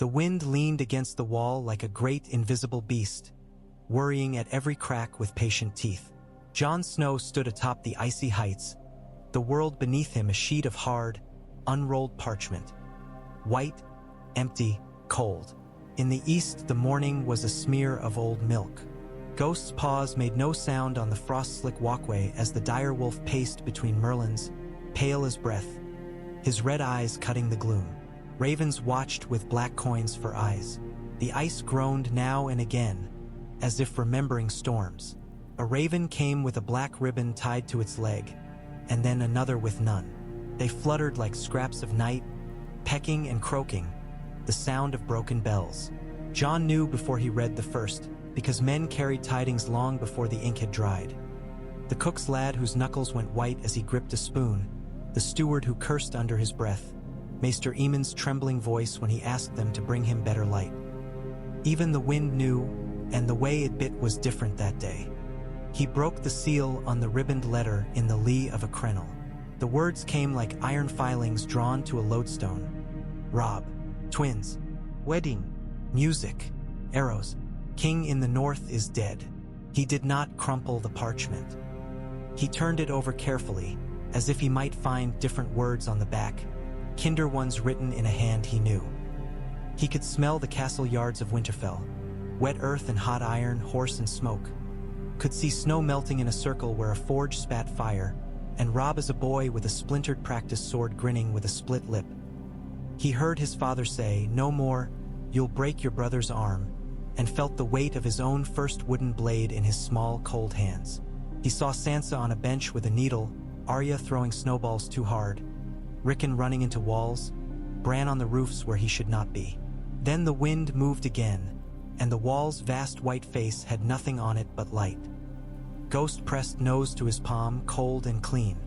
The wind leaned against the wall like a great invisible beast, worrying at every crack with patient teeth. Jon Snow stood atop the icy heights, the world beneath him a sheet of hard, unrolled parchment. White, empty, cold. In the east, the morning was a smear of old milk. Ghost's paws made no sound on the frost-slick walkway as the direwolf paced between Merlin's, pale as breath, his red eyes cutting the gloom. Ravens watched with black coins for eyes. The ice groaned now and again, as if remembering storms. A raven came with a black ribbon tied to its leg, and then another with none. They fluttered like scraps of night, pecking and croaking, the sound of broken bells. Jon knew before he read the first, because men carried tidings long before the ink had dried. The cook's lad whose knuckles went white as he gripped a spoon, the steward who cursed under his breath, Maester Aemon's trembling voice when he asked them to bring him better light. Even the wind knew, and the way it bit was different that day. He broke the seal on the ribboned letter in the lee of a crenel. The words came like iron filings drawn to a lodestone. Robb. Twins. Wedding. Music. Arrows. King in the north is dead. He did not crumple the parchment. He turned it over carefully, as if he might find different words on the back, kinder ones written in a hand he knew. He could smell the castle yards of Winterfell, wet earth and hot iron, horse and smoke. Could see snow melting in a circle where a forge spat fire, and Robb as a boy with a splintered practice sword grinning with a split lip. He heard his father say, "No more, you'll break your brother's arm," and felt the weight of his own first wooden blade in his small, cold hands. He saw Sansa on a bench with a needle, Arya throwing snowballs too hard, Rickon running into walls, Bran on the roofs where he should not be. Then the wind moved again, and the wall's vast white face had nothing on it but light. Ghost pressed nose to his palm, cold and clean.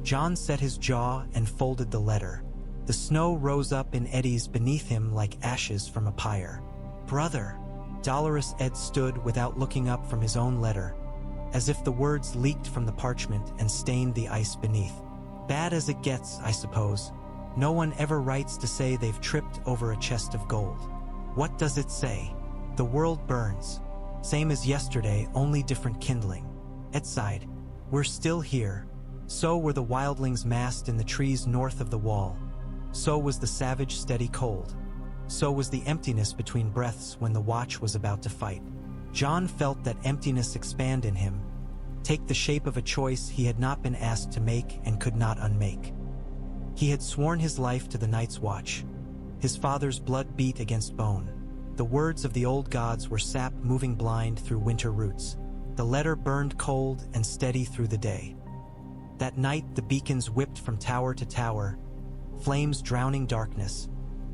Jon set his jaw and folded the letter. The snow rose up in eddies beneath him like ashes from a pyre. "Brother!" Dolorous Ed stood without looking up from his own letter, as if the words leaked from the parchment and stained the ice beneath. "Bad as it gets, I suppose. No one ever writes to say they've tripped over a chest of gold. What does it say? The world burns. Same as yesterday, only different kindling." Ed sighed. "We're still here. So were the wildlings massed in the trees north of the wall. So was the savage steady cold. So was the emptiness between breaths when the watch was about to fight." Jon felt that emptiness expand in him, take the shape of a choice he had not been asked to make and could not unmake. He had sworn his life to the Night's Watch. His father's blood beat against bone. The words of the old gods were sap moving blind through winter roots. The letter burned cold and steady through the day. That night the beacons whipped from tower to tower, flames drowning darkness,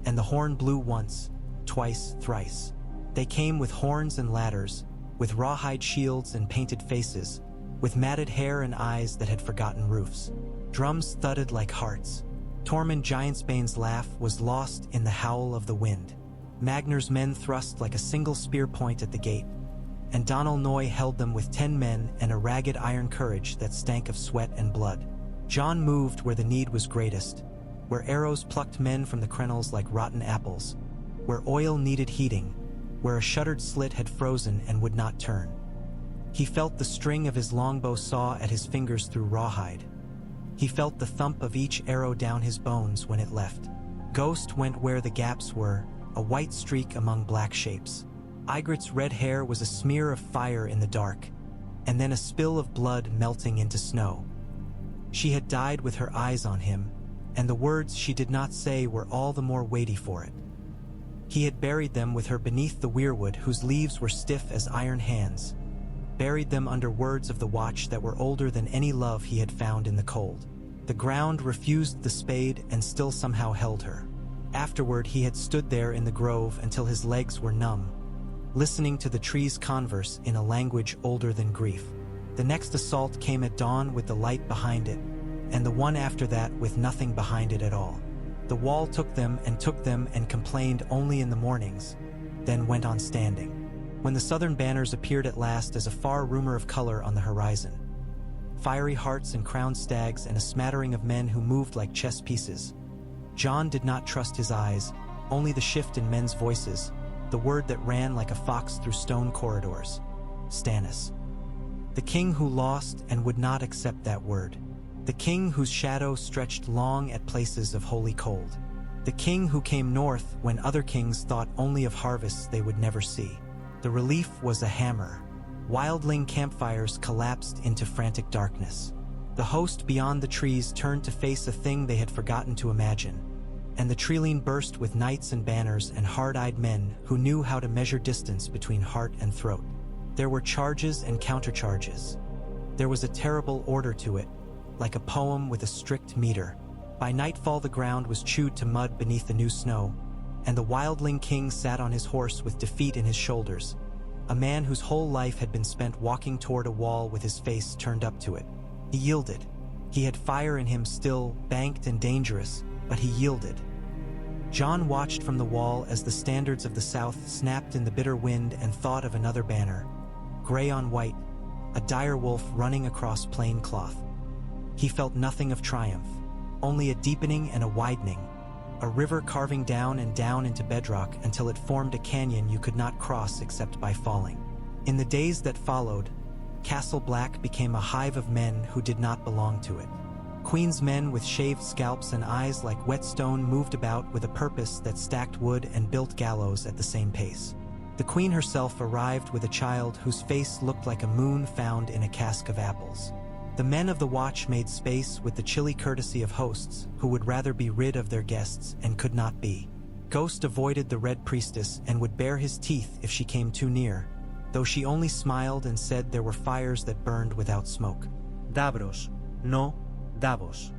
and the horn blew once, twice, thrice. They came with horns and ladders, with rawhide shields and painted faces, with matted hair and eyes that had forgotten roofs. Drums thudded like hearts. Tormund Giantsbane's laugh was lost in the howl of the wind. Magnar's men thrust like a single spear point at the gate, and Donal Noy held them with 10 men and a ragged iron courage that stank of sweat and blood. Jon moved where the need was greatest, where arrows plucked men from the crenels like rotten apples, where oil needed heating, where a shuttered slit had frozen and would not turn. He felt the string of his longbow saw at his fingers through rawhide. He felt the thump of each arrow down his bones when it left. Ghost went where the gaps were, a white streak among black shapes. Ygritte's red hair was a smear of fire in the dark, and then a spill of blood melting into snow. She had died with her eyes on him, and the words she did not say were all the more weighty for it. He had buried them with her beneath the weirwood whose leaves were stiff as iron hands, buried them under words of the watch that were older than any love he had found in the cold. The ground refused the spade and still somehow held her. Afterward he had stood there in the grove until his legs were numb, listening to the trees converse in a language older than grief. The next assault came at dawn with the light behind it, and the one after that with nothing behind it at all. The wall took them and complained only in the mornings, then went on standing. When the southern banners appeared at last as a far rumor of color on the horizon, fiery hearts and crowned stags and a smattering of men who moved like chess pieces, Jon did not trust his eyes, only the shift in men's voices, the word that ran like a fox through stone corridors. Stannis. The king who lost and would not accept that word. The king whose shadow stretched long at places of holy cold. The king who came north when other kings thought only of harvests they would never see. The relief was a hammer. Wildling campfires collapsed into frantic darkness. The host beyond the trees turned to face a thing they had forgotten to imagine. And the treeline burst with knights and banners and hard-eyed men who knew how to measure distance between heart and throat. There were charges and countercharges. There was a terrible order to it, like a poem with a strict meter. By nightfall the ground was chewed to mud beneath the new snow, and the wildling king sat on his horse with defeat in his shoulders, a man whose whole life had been spent walking toward a wall with his face turned up to it. He yielded. He had fire in him still, banked and dangerous, but he yielded. Jon watched from the wall as the standards of the south snapped in the bitter wind and thought of another banner, gray on white, a dire wolf running across plain cloth. He felt nothing of triumph, only a deepening and a widening, a river carving down and down into bedrock until it formed a canyon you could not cross except by falling. In the days that followed, Castle Black became a hive of men who did not belong to it. Queen's men with shaved scalps and eyes like whetstone moved about with a purpose that stacked wood and built gallows at the same pace. The queen herself arrived with a child whose face looked like a moon found in a cask of apples. The men of the watch made space with the chilly courtesy of hosts who would rather be rid of their guests and could not be. Ghost avoided the Red Priestess and would bare his teeth if she came too near, though she only smiled and said there were fires that burned without smoke. Davros, no Davos.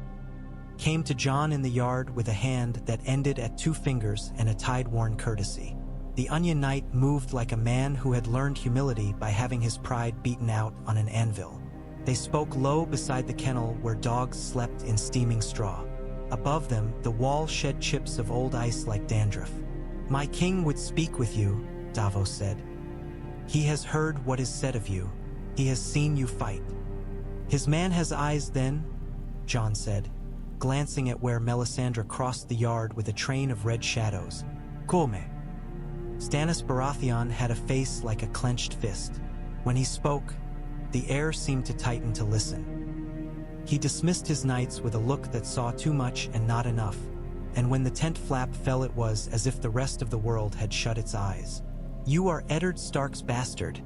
Came to Jon in the yard with a hand that ended at 2 fingers and a tide-worn courtesy. The Onion Knight moved like a man who had learned humility by having his pride beaten out on an anvil. They spoke low beside the kennel where dogs slept in steaming straw. Above them, the wall shed chips of old ice like dandruff. "My king would speak with you," Davos said. "He has heard what is said of you. He has seen you fight." "His man has eyes then," Jon said, glancing at where Melisandre crossed the yard with a train of red shadows. "Come." Stannis Baratheon had a face like a clenched fist. When he spoke, the air seemed to tighten to listen. He dismissed his knights with a look that saw too much and not enough, and when the tent flap fell it was as if the rest of the world had shut its eyes. "You are Eddard Stark's bastard,"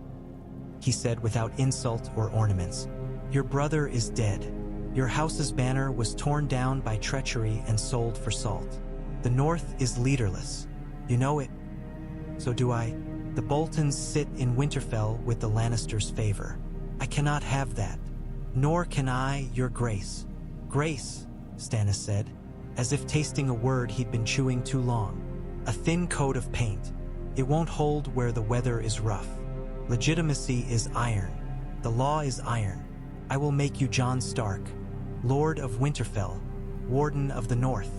he said without insult or ornaments. "Your brother is dead. Your house's banner was torn down by treachery and sold for salt. The North is leaderless. You know it. So do I. The Boltons sit in Winterfell with the Lannisters' favor. I cannot have that. Nor can I, your grace." "Grace," Stannis said, as if tasting a word he'd been chewing too long. "A thin coat of paint. It won't hold where the weather is rough. Legitimacy is iron. The law is iron. I will make you Jon Stark, Lord of Winterfell, Warden of the North.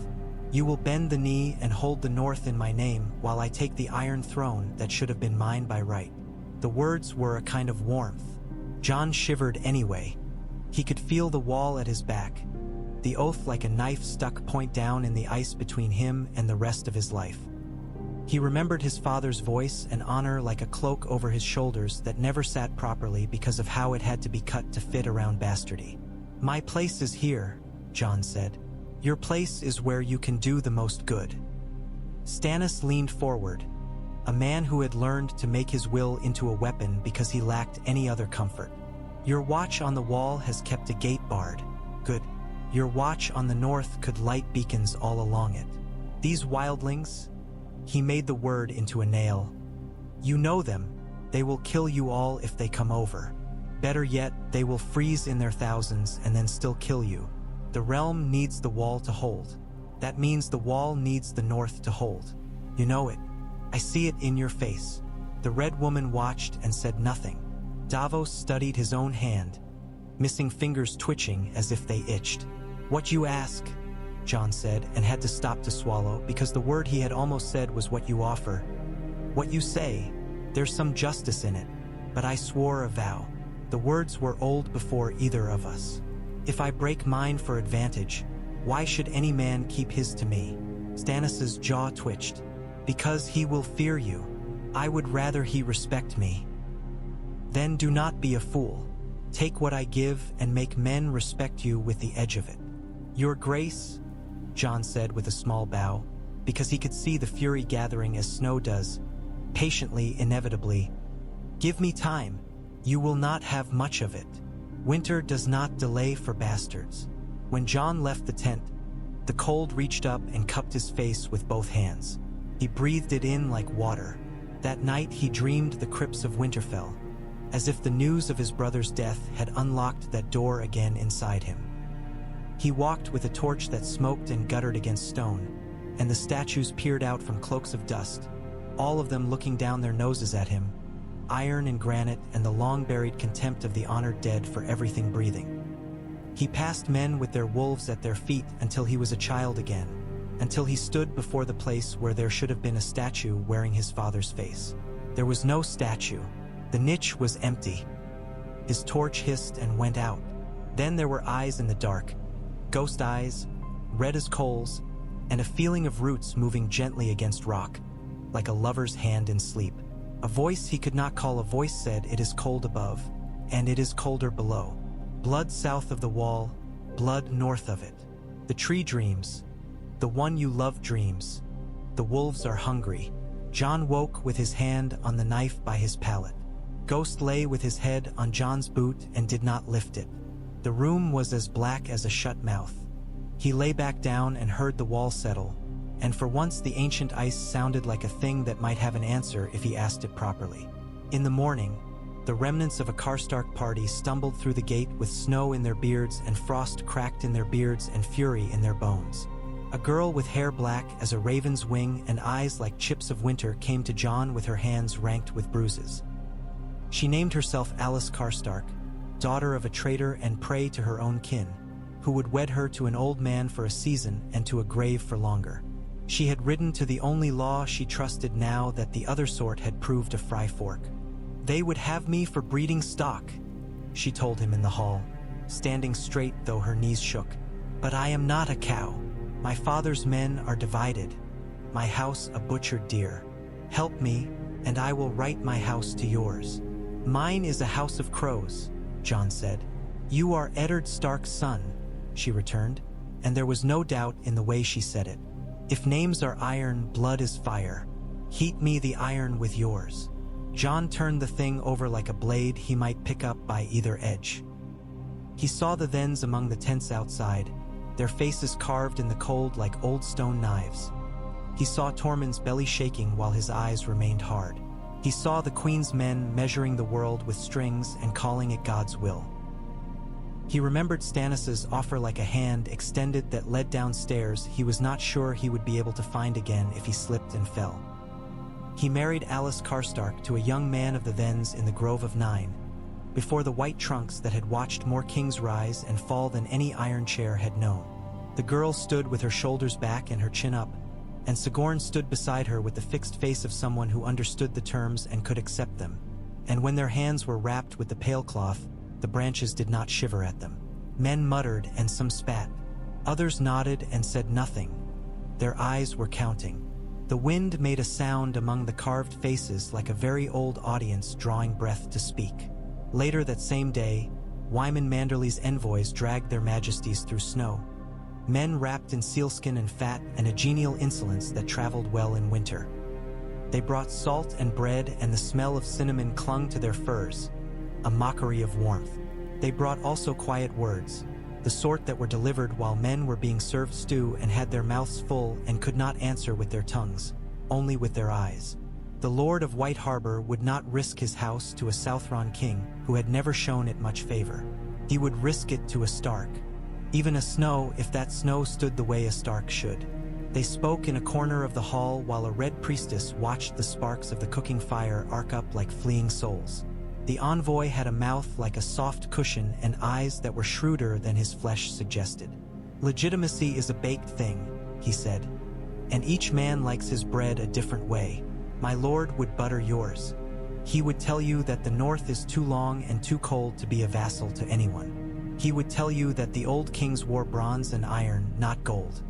You will bend the knee and hold the North in my name while I take the Iron Throne that should have been mine by right." The words were a kind of warmth. Jon shivered anyway. He could feel the wall at his back, the oath like a knife stuck point down in the ice between him and the rest of his life. He remembered his father's voice and honor like a cloak over his shoulders that never sat properly because of how it had to be cut to fit around bastardy. "My place is here," Jon said. "Your place is where you can do the most good." Stannis leaned forward, a man who had learned to make his will into a weapon because he lacked any other comfort. "Your watch on the wall has kept a gate barred. Good. Your watch on the north could light beacons all along it. These wildlings," he made the word into a nail. "You know them. They will kill you all if they come over. Better yet, they will freeze in their thousands and then still kill you. The realm needs the wall to hold. That means the wall needs the north to hold. You know it. I see it in your face." The Red Woman watched and said nothing. Davos studied his own hand, missing fingers twitching as if they itched. "What you ask," Jon said, and had to stop to swallow because the word he had almost said was "what you offer." "What you say, there's some justice in it, but I swore a vow." The words were old before either of us. "If I break mine for advantage, why should any man keep his to me?" Stannis's jaw twitched. Because he will fear you. I would rather he respect me. Then do not be a fool. Take what I give and make men respect you with the edge of it. Your grace, Jon said with a small bow, because he could see the fury gathering as snow does, patiently, inevitably. Give me time. You will not have much of it. Winter does not delay for bastards. When Jon left the tent, the cold reached up and cupped his face with both hands. He breathed it in like water. That night he dreamed the crypts of Winterfell, as if the news of his brother's death had unlocked that door again inside him. He walked with a torch that smoked and guttered against stone, and the statues peered out from cloaks of dust, all of them looking down their noses at him, iron and granite and the long-buried contempt of the honored dead for everything breathing. He passed men with their wolves at their feet until he was a child again, until he stood before the place where there should have been a statue wearing his father's face. There was no statue. The niche was empty. His torch hissed and went out. Then there were eyes in the dark, ghost eyes, red as coals, and a feeling of roots moving gently against rock, like a lover's hand in sleep. A voice he could not call a voice said, "It is cold above, and it is colder below. Blood south of the wall, blood north of it. The tree dreams. The one you love dreams. The wolves are hungry." Jon woke with his hand on the knife by his pallet. Ghost lay with his head on Jon's boot and did not lift it. The room was as black as a shut mouth. He lay back down and heard the wall settle, and for once the ancient ice sounded like a thing that might have an answer if he asked it properly. In the morning, the remnants of a Karstark party stumbled through the gate with snow in their beards and frost cracked in their beards and fury in their bones. A girl with hair black as a raven's wing and eyes like chips of winter came to Jon with her hands ranked with bruises. She named herself Alice Karstark, daughter of a traitor and prey to her own kin, who would wed her to an old man for a season and to a grave for longer. She had ridden to the only law she trusted now that the other sort had proved a fry fork. "They would have me for breeding stock," she told him in the hall, standing straight though her knees shook. "But I am not a cow. My father's men are divided. My house a butchered deer. Help me, and I will right my house to yours." "Mine is a house of crows," Jon said. "You are Eddard Stark's son," she returned, and there was no doubt in the way she said it. "If names are iron, blood is fire. Heat me the iron with yours." Jon turned the thing over like a blade he might pick up by either edge. He saw the thens among the tents outside, their faces carved in the cold like old stone knives. He saw Tormund's belly shaking while his eyes remained hard. He saw the Queen's men measuring the world with strings and calling it God's will. He remembered Stannis's offer like a hand extended that led downstairs he was not sure he would be able to find again if he slipped and fell. He married Alice Karstark to a young man of the thens in the Grove of Nine, before the white trunks that had watched more kings rise and fall than any iron chair had known. The girl stood with her shoulders back and her chin up, and Sigorn stood beside her with the fixed face of someone who understood the terms and could accept them. And when their hands were wrapped with the pale cloth, the branches did not shiver at them. Men muttered and some spat. Others nodded and said nothing. Their eyes were counting. The wind made a sound among the carved faces like a very old audience drawing breath to speak. Later that same day, Wyman Manderly's envoys dragged their majesties through snow. Men wrapped in sealskin and fat and a genial insolence that traveled well in winter. They brought salt and bread and the smell of cinnamon clung to their furs, a mockery of warmth. They brought also quiet words, the sort that were delivered while men were being served stew and had their mouths full and could not answer with their tongues, only with their eyes. The Lord of White Harbor would not risk his house to a Southron king who had never shown it much favor. He would risk it to a Stark. Even a Snow if that Snow stood the way a Stark should. They spoke in a corner of the hall while a red priestess watched the sparks of the cooking fire arc up like fleeing souls. The envoy had a mouth like a soft cushion and eyes that were shrewder than his flesh suggested. "Legitimacy is a baked thing," he said, "and each man likes his bread a different way. My lord would butter yours. He would tell you that the north is too long and too cold to be a vassal to anyone. He would tell you that the old kings wore bronze and iron, not gold.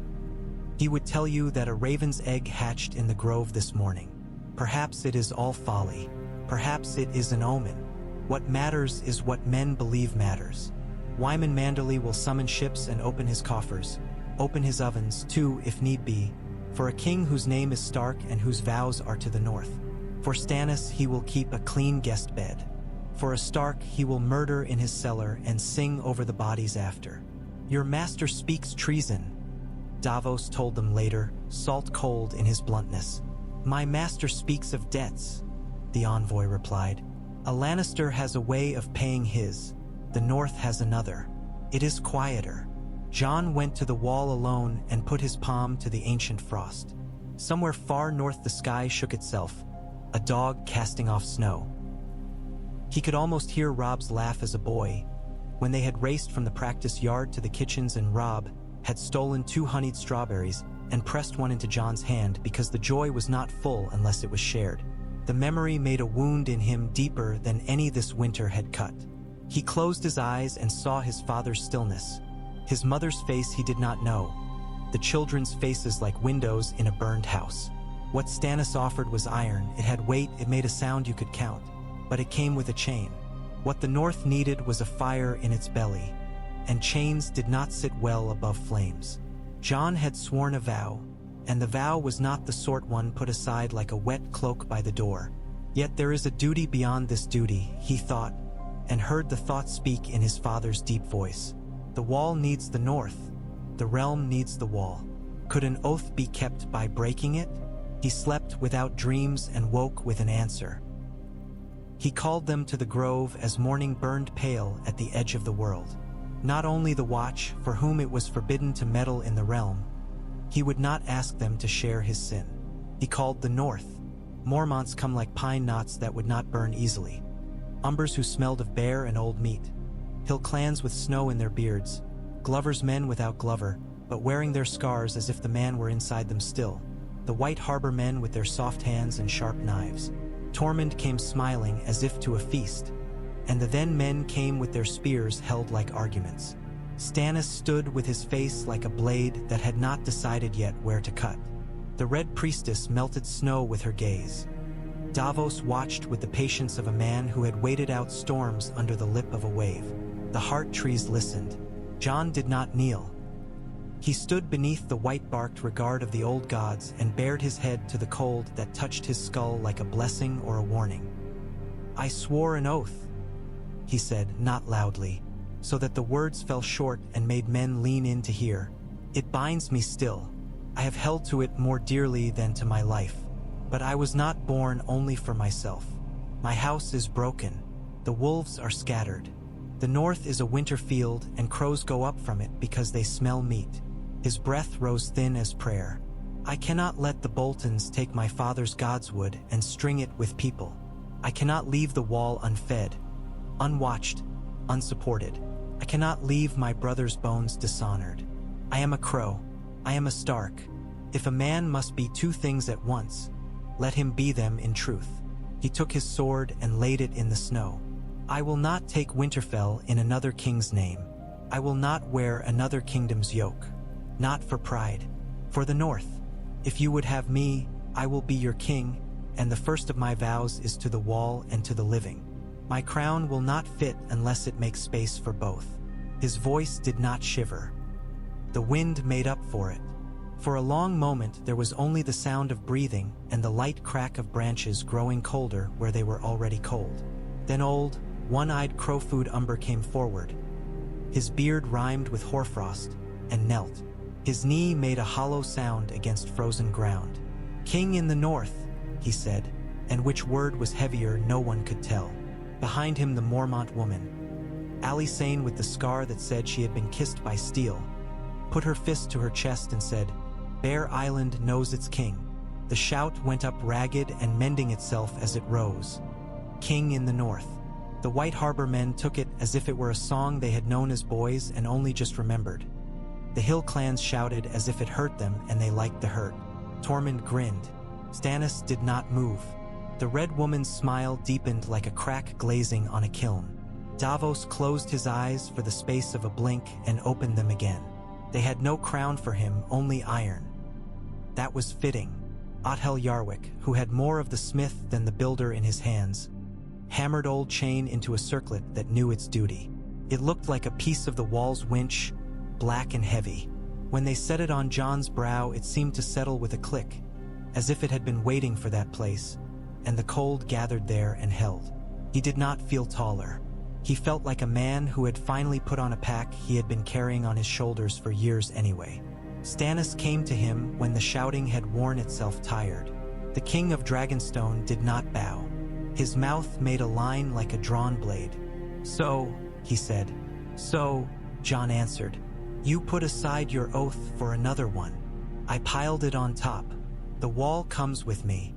He would tell you that a raven's egg hatched in the grove this morning. Perhaps it is all folly. Perhaps it is an omen. What matters is what men believe matters. Wyman Manderley will summon ships and open his coffers, open his ovens, too, if need be, for a king whose name is Stark and whose vows are to the north. For Stannis he will keep a clean guest bed. For a Stark he will murder in his cellar and sing over the bodies after. Your master speaks treason, Davos told them later, salt cold in his bluntness. My master speaks of debts, the envoy replied. A Lannister has a way of paying his. The North has another. It is quieter. Jon went to the wall alone and put his palm to the ancient frost. Somewhere far north the sky shook itself, a dog casting off snow. He could almost hear Robb's laugh as a boy, when they had raced from the practice yard to the kitchens and Robb had stolen 2 honeyed strawberries and pressed one into Jon's hand because the joy was not full unless it was shared. The memory made a wound in him deeper than any this winter had cut. He closed his eyes and saw his father's stillness. His mother's face he did not know. The children's faces like windows in a burned house. What Stannis offered was iron. It had weight, it made a sound you could count. But it came with a chain. What the North needed was a fire in its belly, and chains did not sit well above flames. Jon had sworn a vow, and the vow was not the sort one put aside like a wet cloak by the door. Yet there is a duty beyond this duty, he thought, and heard the thought speak in his father's deep voice. The wall needs the North. The realm needs the wall. Could an oath be kept by breaking it? He slept without dreams and woke with an answer. He called them to the grove as morning burned pale at the edge of the world. Not only the Watch, for whom it was forbidden to meddle in the realm, he would not ask them to share his sin. He called the North. Mormonts come like pine knots that would not burn easily. Umbers who smelled of bear and old meat. Hill clans with snow in their beards. Glover's men without Glover, but wearing their scars as if the man were inside them still. The White Harbor men with their soft hands and sharp knives. Tormund came smiling as if to a feast, and the then men came with their spears held like arguments. Stannis stood with his face like a blade that had not decided yet where to cut. The Red Priestess melted snow with her gaze. Davos watched with the patience of a man who had waited out storms under the lip of a wave. The heart trees listened. Jon did not kneel. He stood beneath the white-barked regard of the old gods and bared his head to the cold that touched his skull like a blessing or a warning. I swore an oath, he said, not loudly, so that the words fell short and made men lean in to hear. It binds me still. I have held to it more dearly than to my life. But I was not born only for myself. My house is broken. The wolves are scattered. The North is a winter field, and crows go up from it because they smell meat. His breath rose thin as prayer. I cannot let the Boltons take my father's godswood and string it with people. I cannot leave the wall unfed, unwatched, unsupported. I cannot leave my brother's bones dishonored. I am a crow. I am a Stark. If a man must be 2 things at once, let him be them in truth. He took his sword and laid it in the snow. I will not take Winterfell in another king's name. I will not wear another kingdom's yoke. Not for pride. For the North. If you would have me, I will be your king, and the first of my vows is to the wall and to the living. My crown will not fit unless it makes space for both. His voice did not shiver. The wind made up for it. For a long moment there was only the sound of breathing and the light crack of branches growing colder where they were already cold. Then old, one-eyed Crowfoot Umber came forward. His beard rhymed with hoarfrost, and knelt. His knee made a hollow sound against frozen ground. King in the North, he said, and which word was heavier no one could tell. Behind him the Mormont woman, Alysanne with the scar that said she had been kissed by steel, put her fist to her chest and said, Bear Island knows its king. The shout went up ragged and mending itself as it rose. King in the North. The White Harbor men took it as if it were a song they had known as boys and only just remembered. The Hill clans shouted as if it hurt them and they liked the hurt. Tormund grinned. Stannis did not move. The Red Woman's smile deepened like a crack glazing on a kiln. Davos closed his eyes for the space of a blink and opened them again. They had no crown for him, only iron. That was fitting. Othel Yarwick, who had more of the smith than the builder in his hands, hammered old chain into a circlet that knew its duty. It looked like a piece of the wall's winch, black and heavy. When they set it on John's brow, it seemed to settle with a click, as if it had been waiting for that place, and the cold gathered there and held. He did not feel taller. He felt like a man who had finally put on a pack he had been carrying on his shoulders for years anyway. Stannis came to him when the shouting had worn itself tired. The king of Dragonstone did not bow. His mouth made a line like a drawn blade. "So," he said. "So," Jon answered. "You put aside your oath for another one." I piled it on top. "The wall comes with me."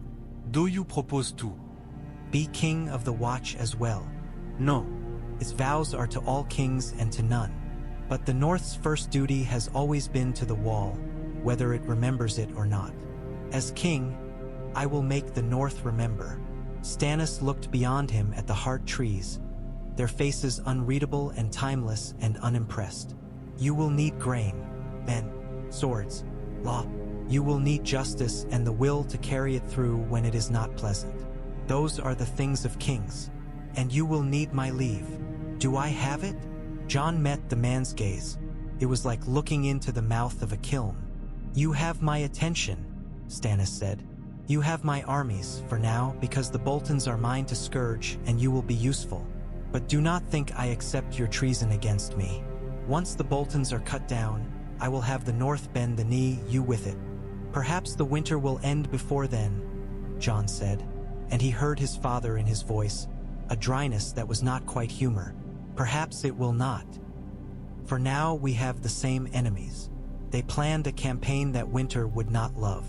"Do you propose to "Be king of the Watch as well." "No." "Its vows are to all kings and to none. But the North's first duty has always been to the wall, whether it remembers it or not. As king, I will make the North remember." Stannis looked beyond him at the hard trees, their faces unreadable and timeless and unimpressed. "You will need grain, men, swords, law. You will need justice and the will to carry it through when it is not pleasant. Those are the things of kings. And you will need my leave. Do I have it?" Jon met the man's gaze. It was like looking into the mouth of a kiln. "You have my attention," Stannis said. "You have my armies, for now, because the Boltons are mine to scourge, and you will be useful. But do not think I accept your treason against me. Once the Boltons are cut down, I will have the North bend the knee, you with it. Perhaps the winter will end before then," Jon said, and he heard his father in his voice, a dryness that was not quite humor. "Perhaps it will not. For now we have the same enemies. They planned a campaign that winter would not love.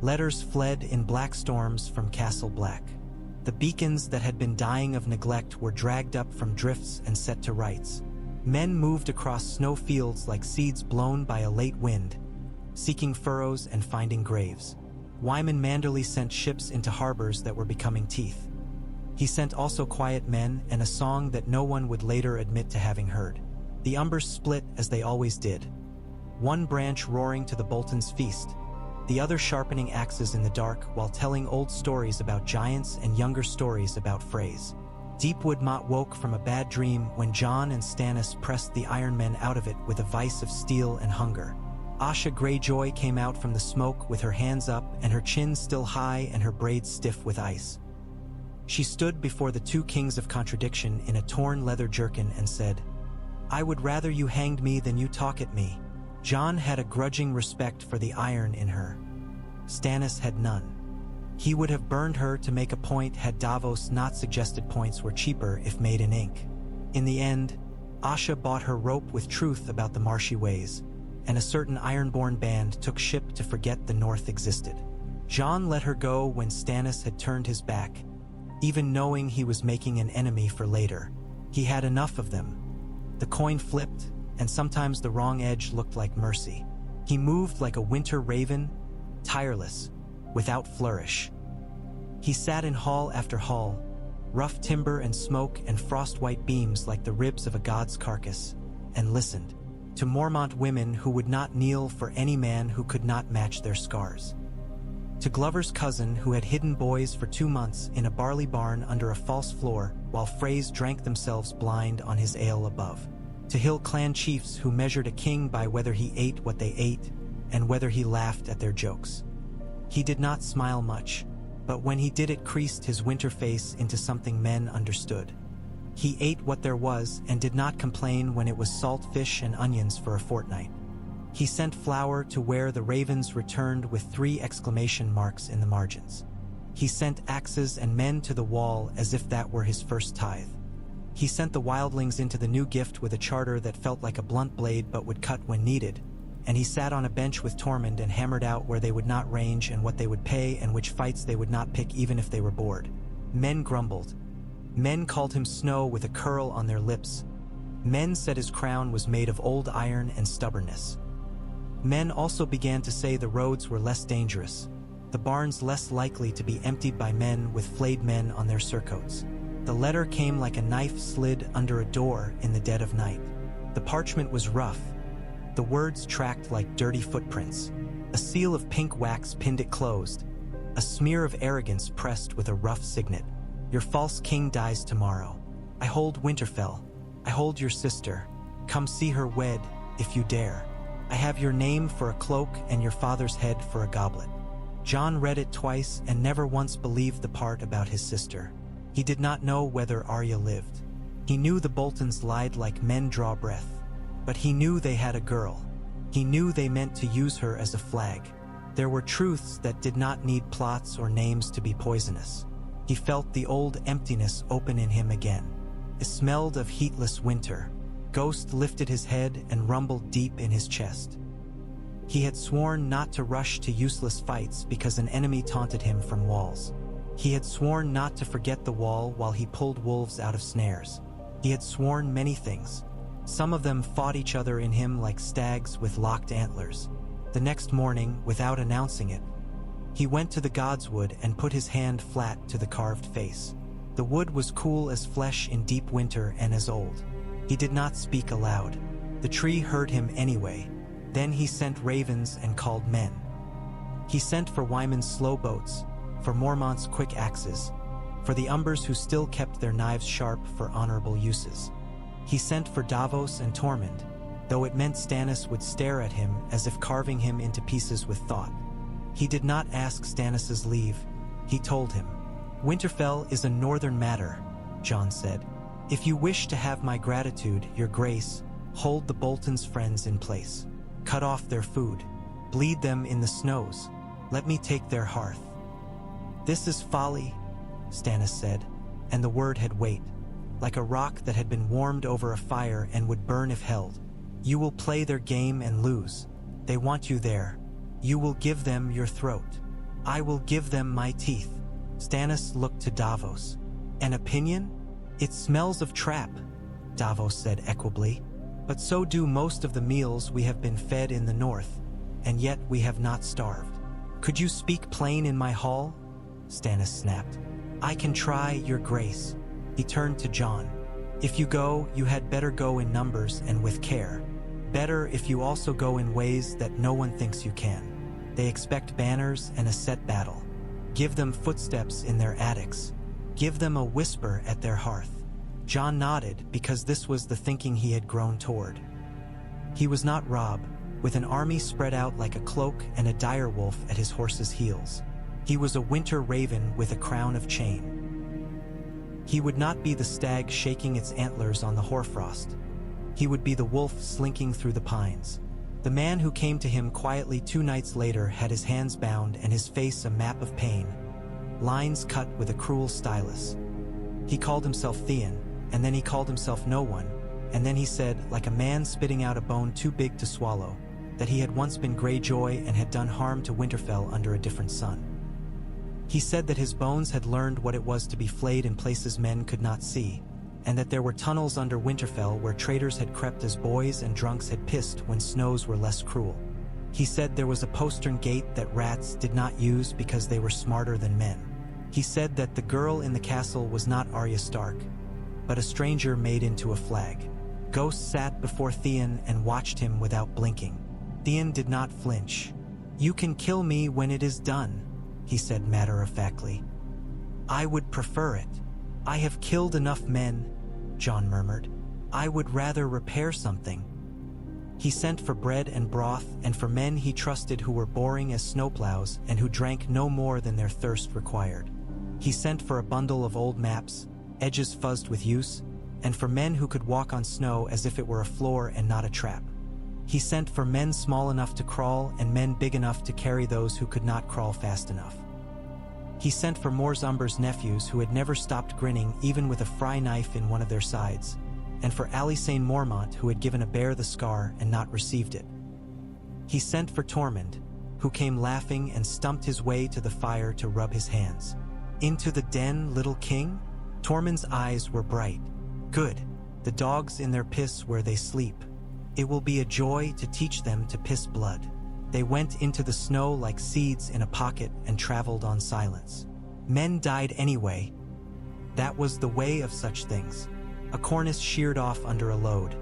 Letters fled in black storms from Castle Black. The beacons that had been dying of neglect were dragged up from drifts and set to rights. Men moved across snow fields like seeds blown by a late wind, seeking furrows and finding graves. Wyman Manderley sent ships into harbors that were becoming teeth. He sent also quiet men and a song that no one would later admit to having heard. The Umbers split as they always did, one branch roaring to the Boltons' feast, the other sharpening axes in the dark while telling old stories about giants and younger stories about Freys. Deepwood Mott woke from a bad dream when Jon and Stannis pressed the Iron Men out of it with a vice of steel and hunger. Asha Greyjoy came out from the smoke with her hands up and her chin still high and her braids stiff with ice. She stood before the two kings of contradiction in a torn leather jerkin and said, "I would rather you hanged me than you talk at me." Jon had a grudging respect for the iron in her. Stannis had none. He would have burned her to make a point had Davos not suggested points were cheaper if made in ink. In the end, Asha bought her rope with truth about the marshy ways, and a certain ironborn band took ship to forget the North existed. Jon let her go when Stannis had turned his back, even knowing he was making an enemy for later. He had enough of them. The coin flipped, and sometimes the wrong edge looked like mercy. He moved like a winter raven, tireless, without flourish. He sat in hall after hall, rough timber and smoke and frost-white beams like the ribs of a god's carcass, and listened to Mormont women who would not kneel for any man who could not match their scars. To Glover's cousin who had hidden boys for 2 months in a barley barn under a false floor while Freys drank themselves blind on his ale above. To Hill clan chiefs who measured a king by whether he ate what they ate and whether he laughed at their jokes. He did not smile much, but when he did it creased his winter face into something men understood. He ate what there was and did not complain when it was salt fish and onions for a fortnight. He sent flour to where the ravens returned with 3 exclamation marks in the margins. He sent axes and men to the wall as if that were his first tithe. He sent the wildlings into the new gift with a charter that felt like a blunt blade but would cut when needed, and he sat on a bench with Tormund and hammered out where they would not range and what they would pay and which fights they would not pick even if they were bored. Men grumbled. Men called him Snow with a curl on their lips. Men said his crown was made of old iron and stubbornness. Men also began to say the roads were less dangerous, the barns less likely to be emptied by men with flayed men on their surcoats. The letter came like a knife slid under a door in the dead of night. The parchment was rough. The words tracked like dirty footprints. A seal of pink wax pinned it closed, a smear of arrogance pressed with a rough signet. Your false king dies tomorrow. I hold Winterfell. I hold your sister. Come see her wed, if you dare. I have your name for a cloak and your father's head for a goblet. Jon read it twice and never once believed the part about his sister. He did not know whether Arya lived. He knew the Boltons lied like men draw breath. But he knew they had a girl. He knew they meant to use her as a flag. There were truths that did not need plots or names to be poisonous. He felt the old emptiness open in him again. It smelled of heatless winter. Ghost lifted his head and rumbled deep in his chest. He had sworn not to rush to useless fights because an enemy taunted him from walls. He had sworn not to forget the wall while he pulled wolves out of snares. He had sworn many things. Some of them fought each other in him like stags with locked antlers. The next morning, without announcing it, he went to the godswood and put his hand flat to the carved face. The wood was cool as flesh in deep winter and as old. He did not speak aloud. The tree heard him anyway. Then he sent ravens and called men. He sent for Wyman's slow boats, for Mormont's quick axes, for the Umbers who still kept their knives sharp for honorable uses. He sent for Davos and Tormund, though it meant Stannis would stare at him as if carving him into pieces with thought. He did not ask Stannis's leave. He told him. Winterfell is a northern matter, Jon said. If you wish to have my gratitude, your grace, hold the Boltons' friends in place. Cut off their food. Bleed them in the snows. Let me take their hearth. This is folly, Stannis said, and the word had weight, like a rock that had been warmed over a fire and would burn if held. You will play their game and lose. They want you there. You will give them your throat. I will give them my teeth. Stannis looked to Davos. An opinion? It smells of trap, Davos said equably. But so do most of the meals we have been fed in the north, and yet we have not starved. Could you speak plain in my hall? Stannis snapped. I can try, your grace. He turned to Jon. If you go, you had better go in numbers and with care. Better if you also go in ways that no one thinks you can. They expect banners and a set battle. Give them footsteps in their attics. Give them a whisper at their hearth. Jon nodded because this was the thinking he had grown toward. He was not Robb, with an army spread out like a cloak and a direwolf at his horse's heels. He was a winter raven with a crown of chain. He would not be the stag shaking its antlers on the hoarfrost. He would be the wolf slinking through the pines. The man who came to him quietly 2 nights later had his hands bound and his face a map of pain, lines cut with a cruel stylus. He called himself Theon, and then he called himself no one, and then he said, like a man spitting out a bone too big to swallow, that he had once been Greyjoy and had done harm to Winterfell under a different sun. He said that his bones had learned what it was to be flayed in places men could not see, and that there were tunnels under Winterfell where traitors had crept as boys and drunks had pissed when snows were less cruel. He said there was a postern gate that rats did not use because they were smarter than men. He said that the girl in the castle was not Arya Stark, but a stranger made into a flag. Ghost sat before Theon and watched him without blinking. Theon did not flinch. You can kill me when it is done, he said matter-of-factly. I would prefer it. I have killed enough men, Jon murmured. I would rather repair something. He sent for bread and broth and for men he trusted who were boring as snowplows and who drank no more than their thirst required. He sent for a bundle of old maps, edges fuzzed with use, and for men who could walk on snow as if it were a floor and not a trap. He sent for men small enough to crawl and men big enough to carry those who could not crawl fast enough. He sent for Mors Umber's nephews who had never stopped grinning even with a fry knife in one of their sides, and for Alysanne Mormont who had given a bear the scar and not received it. He sent for Tormund, who came laughing and stumped his way to the fire to rub his hands. Into the den, little king? Tormund's eyes were bright. Good, the dogs in their piss where they sleep. It will be a joy to teach them to piss blood. They went into the snow like seeds in a pocket and traveled on silence. Men died anyway. That was the way of such things. A cornice sheared off under a load.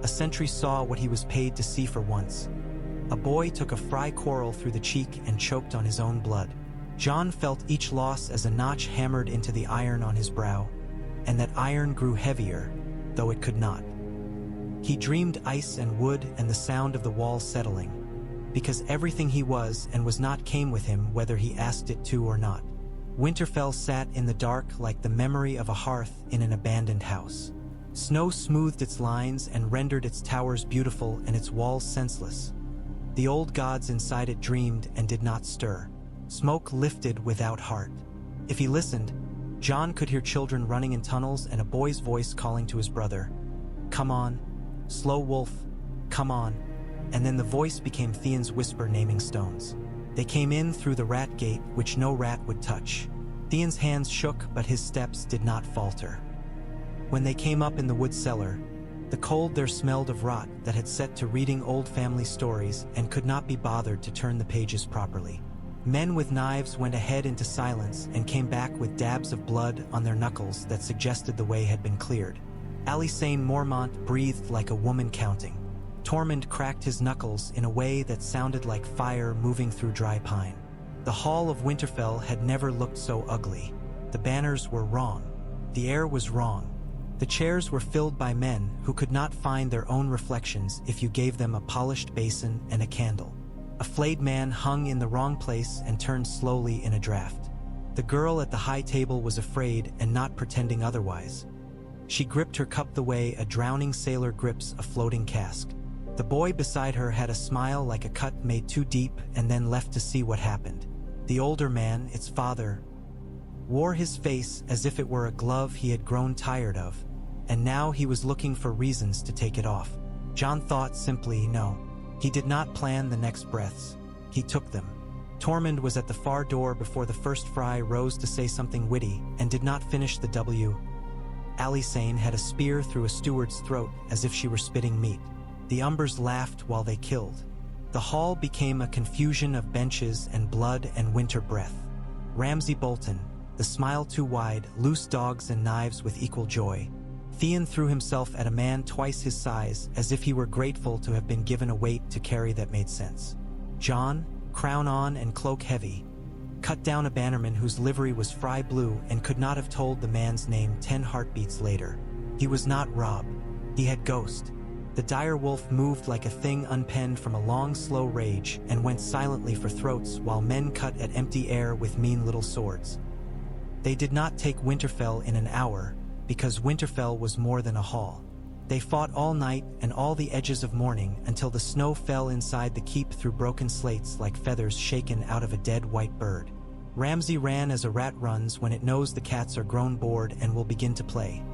A sentry saw what he was paid to see for once. A boy took a fry coral through the cheek and choked on his own blood. John felt each loss as a notch hammered into the iron on his brow, and that iron grew heavier, though it could not. He dreamed ice and wood and the sound of the walls settling, because everything he was and was not came with him whether he asked it to or not. Winterfell sat in the dark like the memory of a hearth in an abandoned house. Snow smoothed its lines and rendered its towers beautiful and its walls senseless. The old gods inside it dreamed and did not stir. Smoke lifted without heart. If he listened, John could hear children running in tunnels and a boy's voice calling to his brother, "Come on, slow wolf, come on." And then the voice became Theon's whisper naming stones. They came in through the rat gate, which no rat would touch. Theon's hands shook, but his steps did not falter. When they came up in the wood cellar, the cold there smelled of rot that had set to reading old family stories and could not be bothered to turn the pages properly. Men with knives went ahead into silence and came back with dabs of blood on their knuckles that suggested the way had been cleared. Alysanne Mormont breathed like a woman counting. Tormund cracked his knuckles in a way that sounded like fire moving through dry pine. The Hall of Winterfell had never looked so ugly. The banners were wrong. The air was wrong. The chairs were filled by men who could not find their own reflections if you gave them a polished basin and a candle. A flayed man hung in the wrong place and turned slowly in a draft. The girl at the high table was afraid and not pretending otherwise. She gripped her cup the way a drowning sailor grips a floating cask. The boy beside her had a smile like a cut made too deep and then left to see what happened. The older man, its father, wore his face as if it were a glove he had grown tired of, and now he was looking for reasons to take it off. John thought simply no. He did not plan the next breaths. He took them. Tormund was at the far door before the first fry rose to say something witty and did not finish the W. Alysanne had a spear through a steward's throat as if she were spitting meat. The Umbers laughed while they killed. The hall became a confusion of benches and blood and winter breath. Ramsay Bolton, the smile too wide, loose dogs and knives with equal joy. Theon threw himself at a man twice his size as if he were grateful to have been given a weight to carry that made sense. John, crown on and cloak heavy, cut down a bannerman whose livery was fry blue and could not have told the man's name 10 heartbeats later. He was not Robb. He had ghost. The dire wolf moved like a thing unpenned from a long, slow rage and went silently for throats while men cut at empty air with mean little swords. They did not take Winterfell in an hour, because Winterfell was more than a hall. They fought all night and all the edges of morning until the snow fell inside the keep through broken slates like feathers shaken out of a dead white bird. Ramsay ran as a rat runs when it knows the cats are grown bored and will begin to play.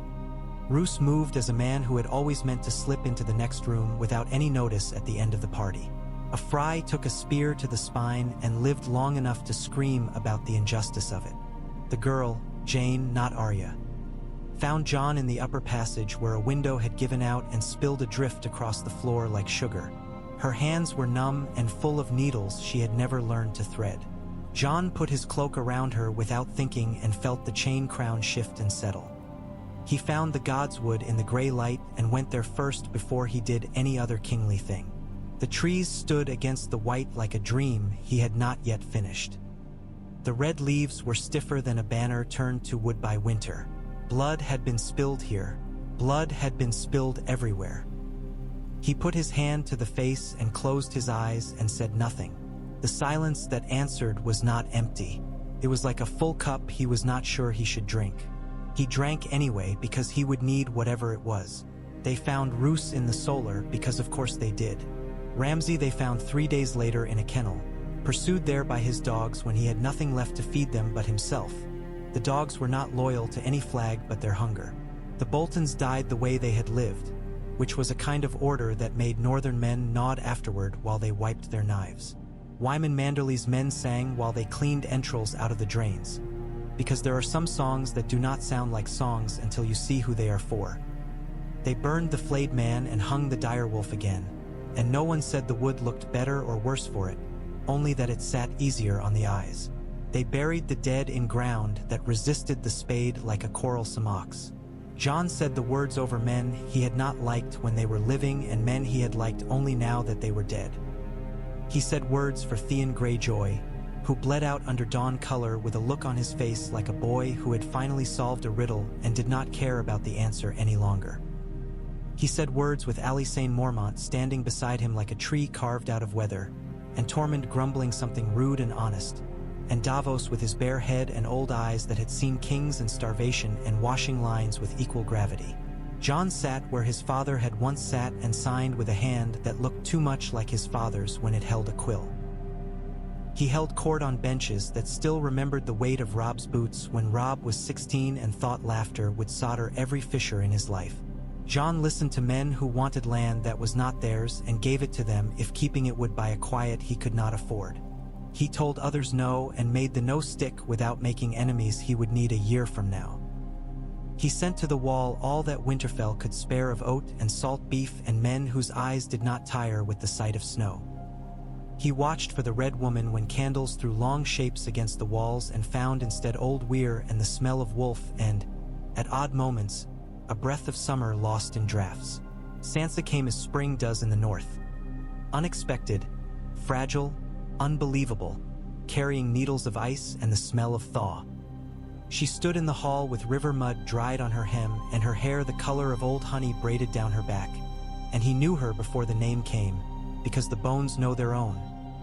Roose moved as a man who had always meant to slip into the next room without any notice at the end of the party. A fry took a spear to the spine and lived long enough to scream about the injustice of it. The girl, Jane, not Arya, found John in the upper passage where a window had given out and spilled adrift across the floor like sugar. Her hands were numb and full of needles she had never learned to thread. John put his cloak around her without thinking and felt the chain crown shift and settle. He found the godswood in the gray light and went there first before he did any other kingly thing. The trees stood against the white like a dream he had not yet finished. The red leaves were stiffer than a banner turned to wood by winter. Blood had been spilled here. Blood had been spilled everywhere. He put his hand to the face and closed his eyes and said nothing. The silence that answered was not empty. It was like a full cup he was not sure he should drink. He drank anyway because he would need whatever it was. They found Roose in the solar because of course they did. Ramsay they found 3 days later in a kennel, pursued there by his dogs when he had nothing left to feed them but himself. The dogs were not loyal to any flag but their hunger. The Boltons died the way they had lived, which was a kind of order that made northern men nod afterward while they wiped their knives. Wyman Manderly's men sang while they cleaned entrails out of the drains, because there are some songs that do not sound like songs until you see who they are for. They burned the flayed man and hung the direwolf again, and no one said the wood looked better or worse for it, only that it sat easier on the eyes. They buried the dead in ground that resisted the spade like a quarrelsome ox. John said the words over men he had not liked when they were living and men he had liked only now that they were dead. He said words for Theon Greyjoy, who bled out under dawn color with a look on his face like a boy who had finally solved a riddle and did not care about the answer any longer. He said words with Alysanne Mormont standing beside him like a tree carved out of weather, and Tormund grumbling something rude and honest, and Davos with his bare head and old eyes that had seen kings and starvation and washing lines with equal gravity. Jon sat where his father had once sat and signed with a hand that looked too much like his father's when it held a quill. He held court on benches that still remembered the weight of Robb's boots when Robb was 16 and thought laughter would solder every fissure in his life. Jon listened to men who wanted land that was not theirs and gave it to them if keeping it would buy a quiet he could not afford. He told others no and made the no stick without making enemies he would need a year from now. He sent to the wall all that Winterfell could spare of oat and salt beef and men whose eyes did not tire with the sight of snow. He watched for the Red Woman when candles threw long shapes against the walls and found instead old weir and the smell of wolf and, at odd moments, a breath of summer lost in drafts. Sansa came as spring does in the north. Unexpected, fragile, unbelievable, carrying needles of ice and the smell of thaw. She stood in the hall with river mud dried on her hem and her hair the color of old honey braided down her back. And he knew her before the name came, because the bones know their own,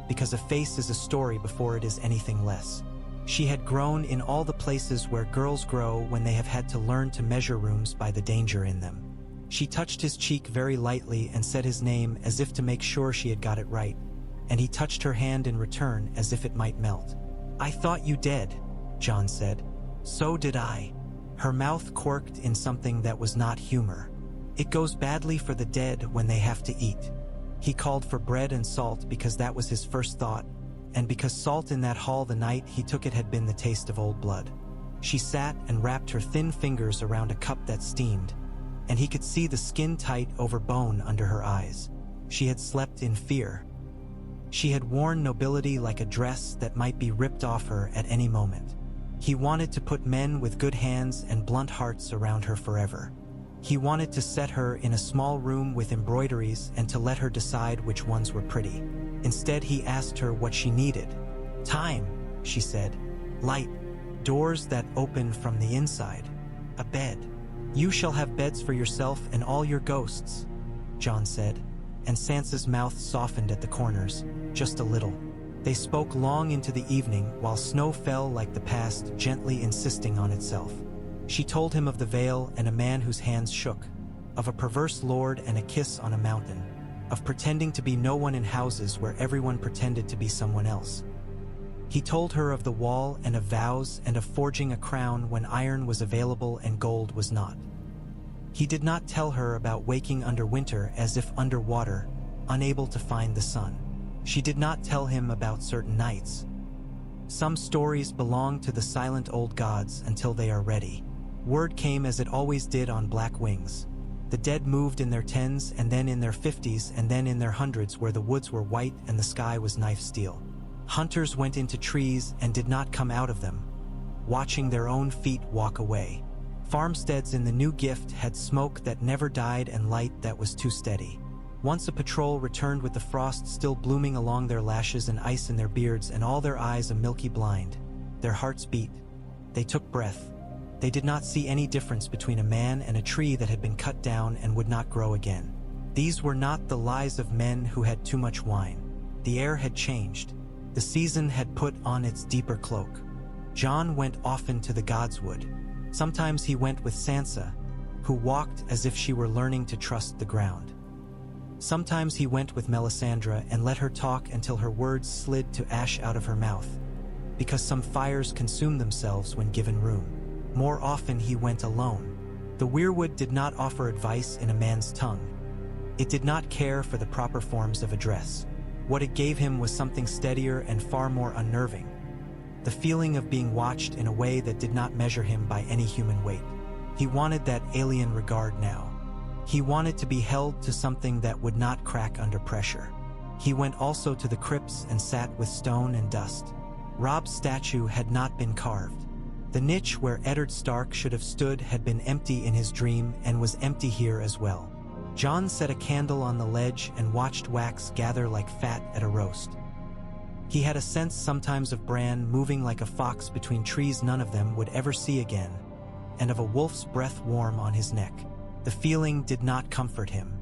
because a face is a story before it is anything less. She had grown in all the places where girls grow when they have had to learn to measure rooms by the danger in them. She touched his cheek very lightly and said his name as if to make sure she had got it right, and he touched her hand in return as if it might melt. "I thought you dead," Jon said. "So did I." Her mouth quirked in something that was not humor. "It goes badly for the dead when they have to eat." He called for bread and salt because that was his first thought, and because salt in that hall the night he took it had been the taste of old blood. She sat and wrapped her thin fingers around a cup that steamed, and he could see the skin tight over bone under her eyes. She had slept in fear. She had worn nobility like a dress that might be ripped off her at any moment. He wanted to put men with good hands and blunt hearts around her forever. He wanted to set her in a small room with embroideries and to let her decide which ones were pretty. Instead, he asked her what she needed. "Time," she said. "Light. Doors that open from the inside. A bed. You shall have beds for yourself and all your ghosts," Jon said, and Sansa's mouth softened at the corners, just a little. They spoke long into the evening while snow fell like the past, gently insisting on itself. She told him of the veil and a man whose hands shook, of a perverse lord and a kiss on a mountain, of pretending to be no one in houses where everyone pretended to be someone else. He told her of the wall and of vows and of forging a crown when iron was available and gold was not. He did not tell her about waking under winter as if underwater, unable to find the sun. She did not tell him about certain nights. Some stories belong to the silent old gods until they are ready. Word came as it always did on black wings. The dead moved in their 10s and then in their 50s and then in their 100s where the woods were white and the sky was knife steel. Hunters went into trees and did not come out of them, watching their own feet walk away. Farmsteads in the new gift had smoke that never died and light that was too steady. Once a patrol returned with the frost still blooming along their lashes and ice in their beards and all their eyes a milky blind. Their hearts beat. They took breath. They did not see any difference between a man and a tree that had been cut down and would not grow again. These were not the lies of men who had too much wine. The air had changed. The season had put on its deeper cloak. Jon went often to the Godswood. Sometimes he went with Sansa, who walked as if she were learning to trust the ground. Sometimes he went with Melisandre and let her talk until her words slid to ash out of her mouth, because some fires consume themselves when given room. More often he went alone. The weirwood did not offer advice in a man's tongue. It did not care for the proper forms of address. What it gave him was something steadier and far more unnerving. The feeling of being watched in a way that did not measure him by any human weight. He wanted that alien regard now. He wanted to be held to something that would not crack under pressure. He went also to the crypts and sat with stone and dust. Robb's statue had not been carved. The niche where Eddard Stark should have stood had been empty in his dream and was empty here as well. Jon set a candle on the ledge and watched wax gather like fat at a roast. He had a sense sometimes of Bran moving like a fox between trees none of them would ever see again, and of a wolf's breath warm on his neck. The feeling did not comfort him.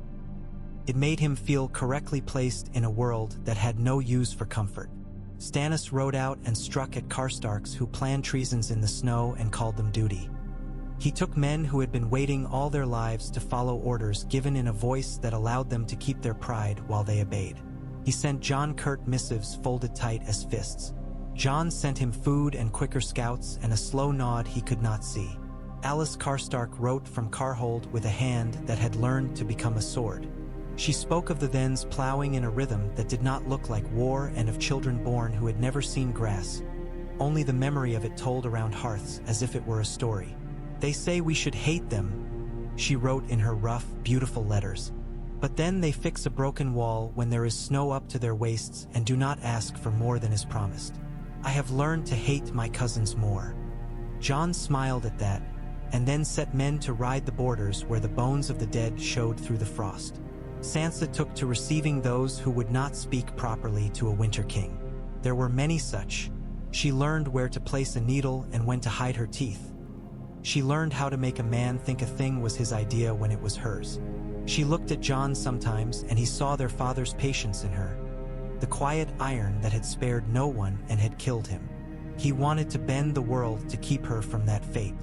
It made him feel correctly placed in a world that had no use for comfort. Stannis rode out and struck at Karstarks who planned treasons in the snow and called them duty. He took men who had been waiting all their lives to follow orders given in a voice that allowed them to keep their pride while they obeyed. He sent Jon curt missives folded tight as fists. Jon sent him food and quicker scouts and a slow nod he could not see. Alice Karstark wrote from Carhold with a hand that had learned to become a sword. She spoke of the thens plowing in a rhythm that did not look like war and of children born who had never seen grass. Only the memory of it told around hearths as if it were a story. They say we should hate them, she wrote in her rough, beautiful letters. But then they fix a broken wall when there is snow up to their waists and do not ask for more than is promised. I have learned to hate my cousins more. Jon smiled at that, and then set men to ride the borders where the bones of the dead showed through the frost. Sansa took to receiving those who would not speak properly to a winter king. There were many such. She learned where to place a needle and when to hide her teeth. She learned how to make a man think a thing was his idea when it was hers. She looked at Jon sometimes and he saw their father's patience in her. The quiet iron that had spared no one and had killed him. He wanted to bend the world to keep her from that fate.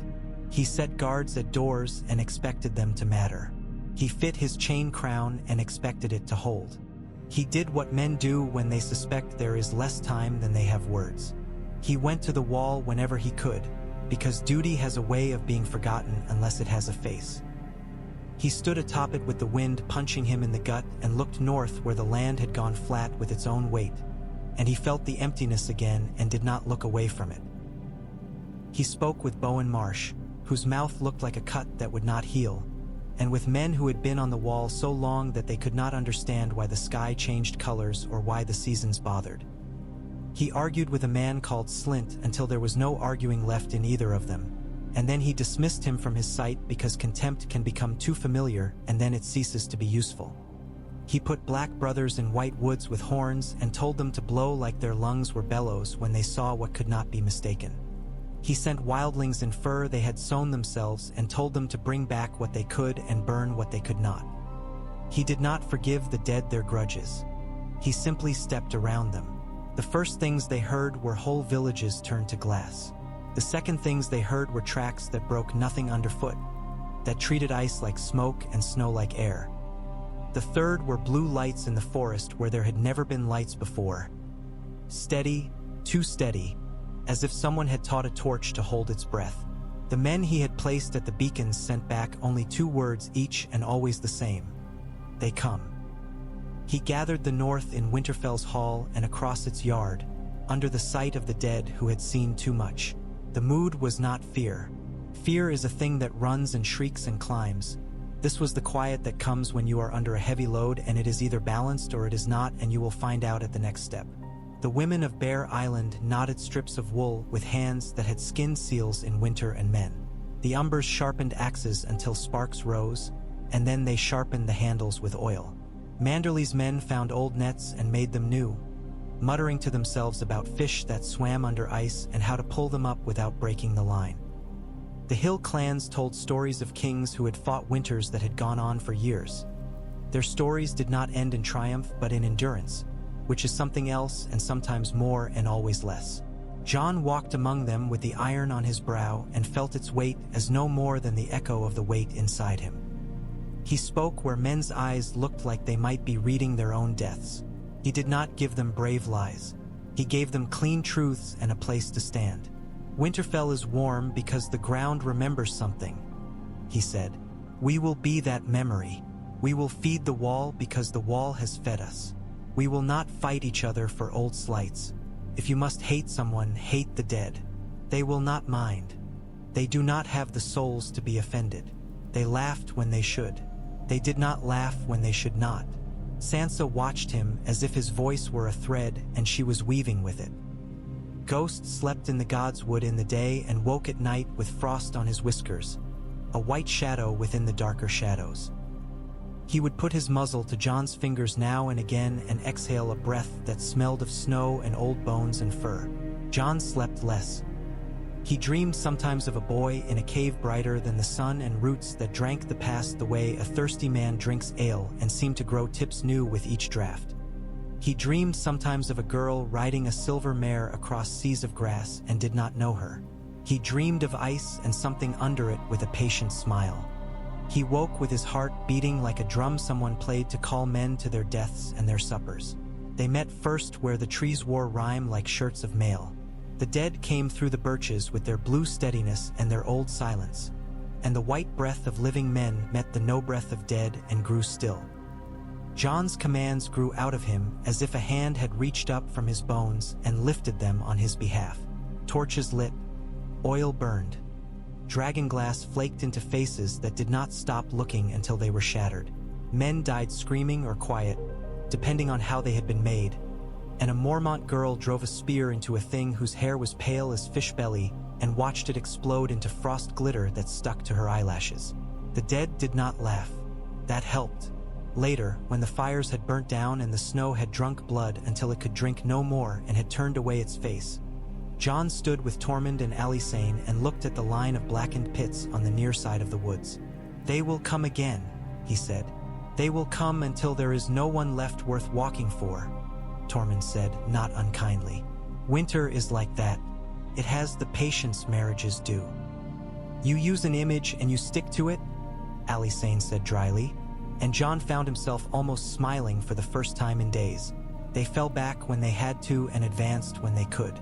He set guards at doors and expected them to matter. He fit his chain crown and expected it to hold. He did what men do when they suspect there is less time than they have words. He went to the wall whenever he could, because duty has a way of being forgotten unless it has a face. He stood atop it with the wind punching him in the gut and looked north where the land had gone flat with its own weight, and he felt the emptiness again and did not look away from it. He spoke with Bowen Marsh, whose mouth looked like a cut that would not heal, and with men who had been on the wall so long that they could not understand why the sky changed colors or why the seasons bothered. He argued with a man called Slint until there was no arguing left in either of them, and then he dismissed him from his sight because contempt can become too familiar and then it ceases to be useful. He put black brothers in white woods with horns and told them to blow like their lungs were bellows when they saw what could not be mistaken. He sent wildlings in fur they had sown themselves and told them to bring back what they could and burn what they could not. He did not forgive the dead their grudges. He simply stepped around them. The first things they heard were whole villages turned to glass. The second things they heard were tracks that broke nothing underfoot, that treated ice like smoke and snow like air. The third were blue lights in the forest where there had never been lights before. Steady, too steady, as if someone had taught a torch to hold its breath. The men he had placed at the beacons sent back only 2 words each and always the same. They come. He gathered the north in Winterfell's hall and across its yard, under the sight of the dead who had seen too much. The mood was not fear. Fear is a thing that runs and shrieks and climbs. This was the quiet that comes when you are under a heavy load and it is either balanced or it is not, and you will find out at the next step. The women of Bear Island knotted strips of wool with hands that had skinned seals in winter and men. The Umbers sharpened axes until sparks rose, and then they sharpened the handles with oil. Manderly's men found old nets and made them new, muttering to themselves about fish that swam under ice and how to pull them up without breaking the line. The hill clans told stories of kings who had fought winters that had gone on for years. Their stories did not end in triumph but in endurance, which is something else and sometimes more and always less. Jon walked among them with the iron on his brow and felt its weight as no more than the echo of the weight inside him. He spoke where men's eyes looked like they might be reading their own deaths. He did not give them brave lies. He gave them clean truths and a place to stand. Winterfell is warm because the ground remembers something, he said. We will be that memory. We will feed the wall because the wall has fed us. We will not fight each other for old slights. If you must hate someone, hate the dead. They will not mind. They do not have the souls to be offended. They laughed when they should. They did not laugh when they should not. Sansa watched him as if his voice were a thread and she was weaving with it. Ghost slept in the God's Wood in the day and woke at night with frost on his whiskers, a white shadow within the darker shadows. He would put his muzzle to John's fingers now and again and exhale a breath that smelled of snow and old bones and fur. John slept less. He dreamed sometimes of a boy in a cave brighter than the sun and roots that drank the past the way a thirsty man drinks ale and seemed to grow tips new with each draught. He dreamed sometimes of a girl riding a silver mare across seas of grass and did not know her. He dreamed of ice and something under it with a patient smile. He woke with his heart beating like a drum someone played to call men to their deaths and their suppers. They met first where the trees wore rime like shirts of mail. The dead came through the birches with their blue steadiness and their old silence, and the white breath of living men met the no breath of dead and grew still. John's commands grew out of him as if a hand had reached up from his bones and lifted them on his behalf. Torches lit, oil burned. Dragon glass flaked into faces that did not stop looking until they were shattered. Men died screaming or quiet, depending on how they had been made, and a Mormont girl drove a spear into a thing whose hair was pale as fish belly and watched it explode into frost glitter that stuck to her eyelashes. The dead did not laugh. That helped. Later, when the fires had burnt down and the snow had drunk blood until it could drink no more and had turned away its face, John stood with Tormund and Alisane and looked at the line of blackened pits on the near side of the woods. "They will come again," he said. "They will come until there is no one left worth walking for," Tormund said, not unkindly. "Winter is like that. It has the patience marriages do." "You use an image and you stick to it?" Alisane said dryly, and John found himself almost smiling for the first time in days. They fell back when they had to and advanced when they could.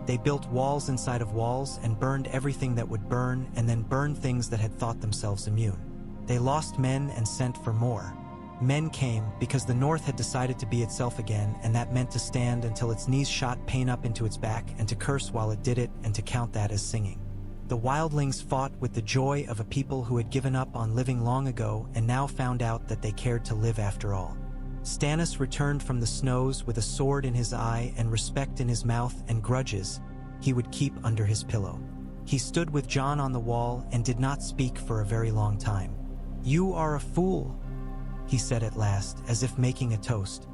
They built walls inside of walls and burned everything that would burn and then burned things that had thought themselves immune. They lost men and sent for more. Men came because the North had decided to be itself again, and that meant to stand until its knees shot pain up into its back and to curse while it did it and to count that as singing. The wildlings fought with the joy of a people who had given up on living long ago and now found out that they cared to live after all. Stannis returned from the snows with a sword in his eye and respect in his mouth and grudges he would keep under his pillow. He stood with John on the wall and did not speak for a very long time. "You are a fool," he said at last, as if making a toast.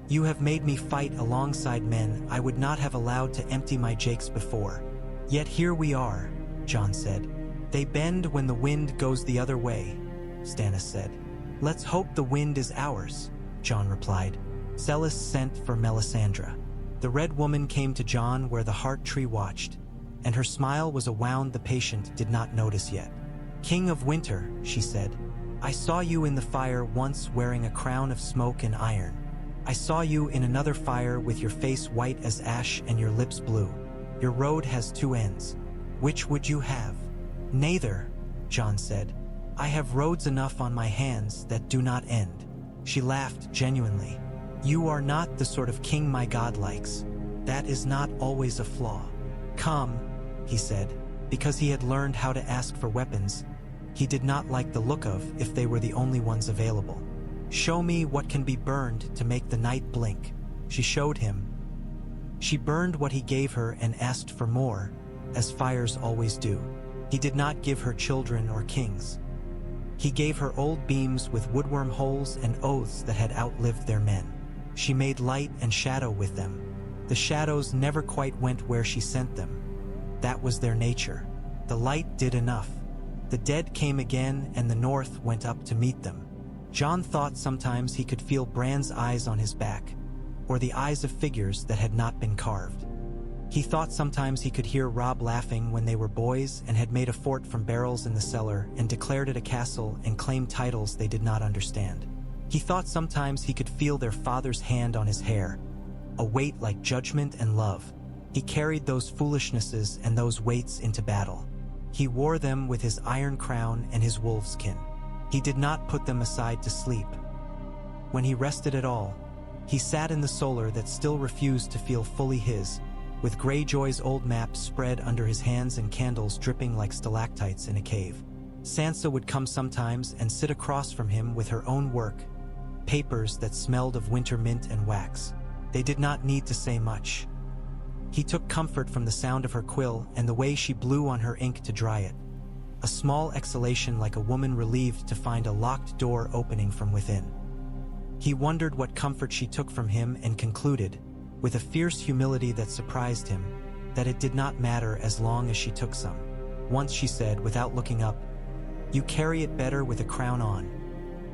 "You have made me fight alongside men I would not have allowed to empty my jakes before. Yet here we are," John said. "They bend when the wind goes the other way," Stannis said. "Let's hope the wind is ours," John replied. Celis sent for Melisandre. The Red Woman came to John where the heart tree watched, and her smile was a wound the patient did not notice yet. "King of Winter," she said, "I saw you in the fire once wearing a crown of smoke and iron. I saw you in another fire with your face white as ash and your lips blue. Your road has two ends. Which would you have?" "Neither," John said. "I have roads enough on my hands that do not end." She laughed genuinely. "You are not the sort of king my God likes. That is not always a flaw." "Come," he said, because he had learned how to ask for weapons. He did not like the look of if they were the only ones available. "Show me what can be burned to make the night blink." She showed him. She burned what he gave her and asked for more, as fires always do. He did not give her children or kings. He gave her old beams with woodworm holes and oaths that had outlived their men. She made light and shadow with them. The shadows never quite went where she sent them. That was their nature. The light did enough. The dead came again and the North went up to meet them. John thought sometimes he could feel Bran's eyes on his back, or the eyes of figures that had not been carved. He thought sometimes he could hear Robb laughing when they were boys and had made a fort from barrels in the cellar and declared it a castle and claimed titles they did not understand. He thought sometimes he could feel their father's hand on his hair, a weight like judgment and love. He carried those foolishnesses and those weights into battle. He wore them with his iron crown and his wolfskin. He did not put them aside to sleep. When he rested at all, he sat in the solar that still refused to feel fully his, with Greyjoy's old map spread under his hands and candles dripping like stalactites in a cave. Sansa would come sometimes and sit across from him with her own work, papers that smelled of winter mint and wax. They did not need to say much. He took comfort from the sound of her quill and the way she blew on her ink to dry it. a small exhalation like a woman relieved to find a locked door opening from within. He wondered what comfort she took from him and concluded, with a fierce humility that surprised him, that it did not matter as long as she took some. Once she said, without looking up, "You carry it better with a crown on."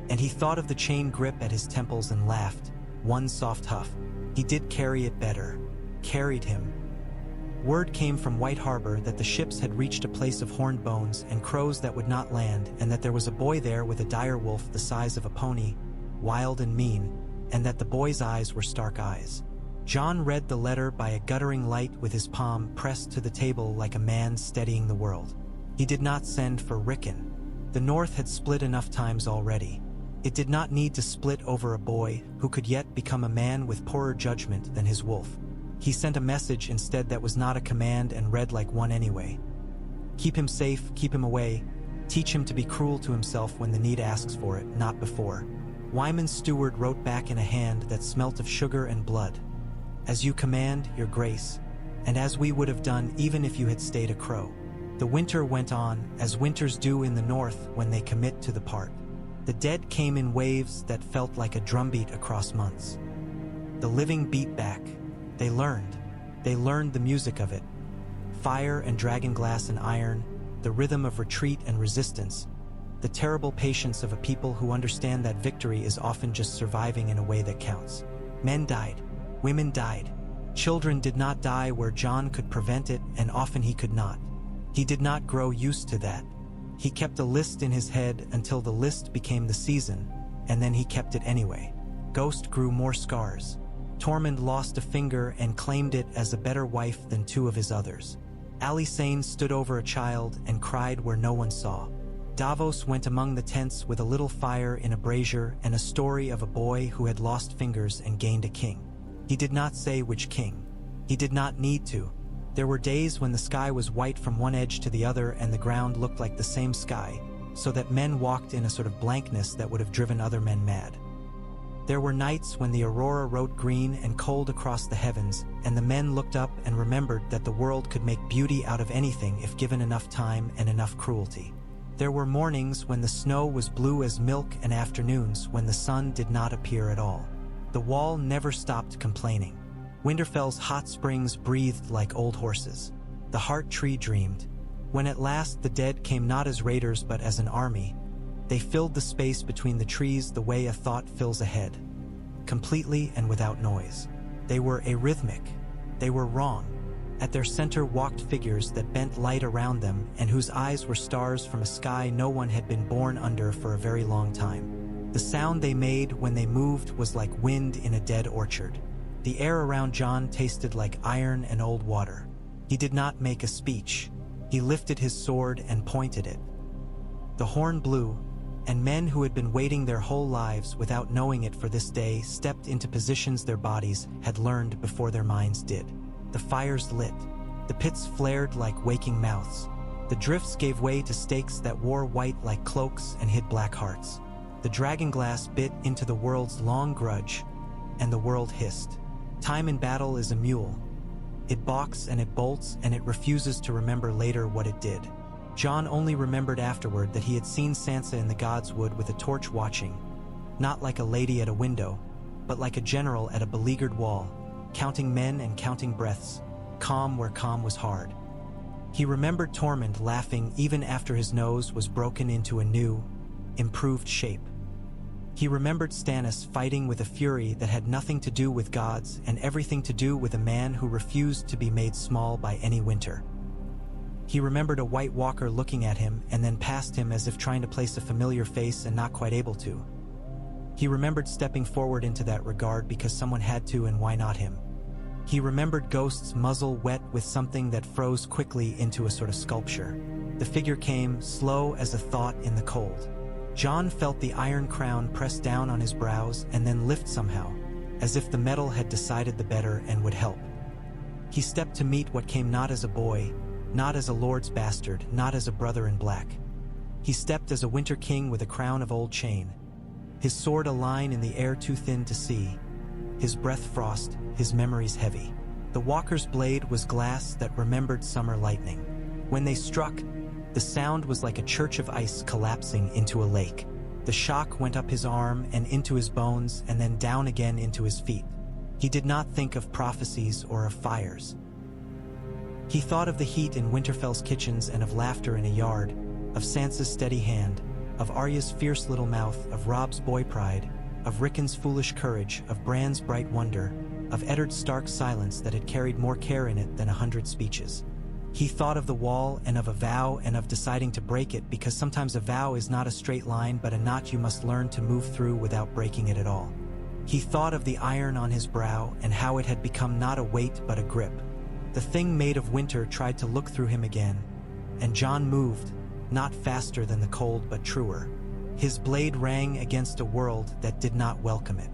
And he thought of the chain grip at his temples and laughed, one soft huff. He did carry it better. Carried him. Word came from White Harbor that the ships had reached a place of horned bones and crows that would not land, and that there was a boy there with a dire wolf the size of a pony, wild and mean, and that the boy's eyes were stark eyes. John read the letter by a guttering light with his palm pressed to the table like a man steadying the world. He did not send for Rickon. The North had split enough times already. It did not need to split over a boy who could yet become a man with poorer judgment than his wolf. He sent a message instead that was not a command and read like one anyway. Keep him safe, keep him away. Teach him to be cruel to himself when the need asks for it, not before. Wyman's steward wrote back in a hand that smelt of sugar and blood. As you command, your grace, and as we would have done even if you had stayed a crow. The winter went on, as winters do in the north when they commit to the part. The dead came in waves that felt like a drumbeat across months. The living beat back. They learned the music of it. Fire and dragonglass and iron, the rhythm of retreat and resistance, the terrible patience of a people who understand that victory is often just surviving in a way that counts. Men died, women died, children did not die where John could prevent it, and often he could not. He did not grow used to that. He kept a list in his head until the list became the season, and then he kept it anyway. Ghost grew more scars. Tormund lost a finger and claimed it as a better wife than two of his others. Alisane stood over a child and cried where no one saw. Davos went among the tents with a little fire in a brazier and a story of a boy who had lost fingers and gained a king. He did not say which king. He did not need to. There were days when the sky was white from one edge to the other and the ground looked like the same sky, so that men walked in a sort of blankness that would have driven other men mad. There were nights when the aurora rode green and cold across the heavens, and the men looked up and remembered that the world could make beauty out of anything if given enough time and enough cruelty. There were mornings when the snow was blue as milk and afternoons when the sun did not appear at all. The wall never stopped complaining. Winterfell's hot springs breathed like old horses. The heart tree dreamed. When at last the dead came not as raiders but as an army, they filled the space between the trees the way a thought fills a head, completely and without noise. They were arrhythmic. They were wrong. At their center walked figures that bent light around them and whose eyes were stars from a sky no one had been born under for a very long time. The sound they made when they moved was like wind in a dead orchard. The air around John tasted like iron and old water. He did not make a speech. He lifted his sword and pointed it. The horn blew, and men who had been waiting their whole lives without knowing it for this day stepped into positions their bodies had learned before their minds did. The fires lit. The pits flared like waking mouths. The drifts gave way to stakes that wore white like cloaks and hid black hearts. The dragonglass bit into the world's long grudge, and the world hissed. Time in battle is a mule. It balks and it bolts and it refuses to remember later what it did. John only remembered afterward that he had seen Sansa in the Godswood with a torch watching, not like a lady at a window, but like a general at a beleaguered wall, counting men and counting breaths, calm where calm was hard. He remembered Tormund laughing even after his nose was broken into a new, improved shape. He remembered Stannis fighting with a fury that had nothing to do with gods and everything to do with a man who refused to be made small by any winter. He remembered a White Walker looking at him and then past him as if trying to place a familiar face and not quite able to. He remembered stepping forward into that regard because someone had to, and why not him? He remembered Ghost's muzzle wet with something that froze quickly into a sort of sculpture. The figure came, slow as a thought in the cold. John felt the iron crown press down on his brows and then lift somehow, as if the metal had decided the better and would help. He stepped to meet what came not as a boy, not as a lord's bastard, not as a brother in black. He stepped as a winter king with a crown of old chain, his sword a line in the air too thin to see, his breath frost, his memories heavy. The walker's blade was glass that remembered summer lightning. When they struck, The sound was like a church of ice collapsing into a lake. The shock went up his arm and into his bones and then down again into his feet. He did not think of prophecies or of fires. He thought of the heat in Winterfell's kitchens and of laughter in a yard, of Sansa's steady hand, of Arya's fierce little mouth, of Robb's boy pride, of Rickon's foolish courage, of Bran's bright wonder, of Eddard's stark silence that had carried more care in it than 100 speeches. He thought of the wall and of a vow and of deciding to break it, because sometimes a vow is not a straight line but a knot you must learn to move through without breaking it at all. He thought of the iron on his brow and how it had become not a weight but a grip. The thing made of winter tried to look through him again, and Jon moved, not faster than the cold but truer. His blade rang against a world that did not welcome it.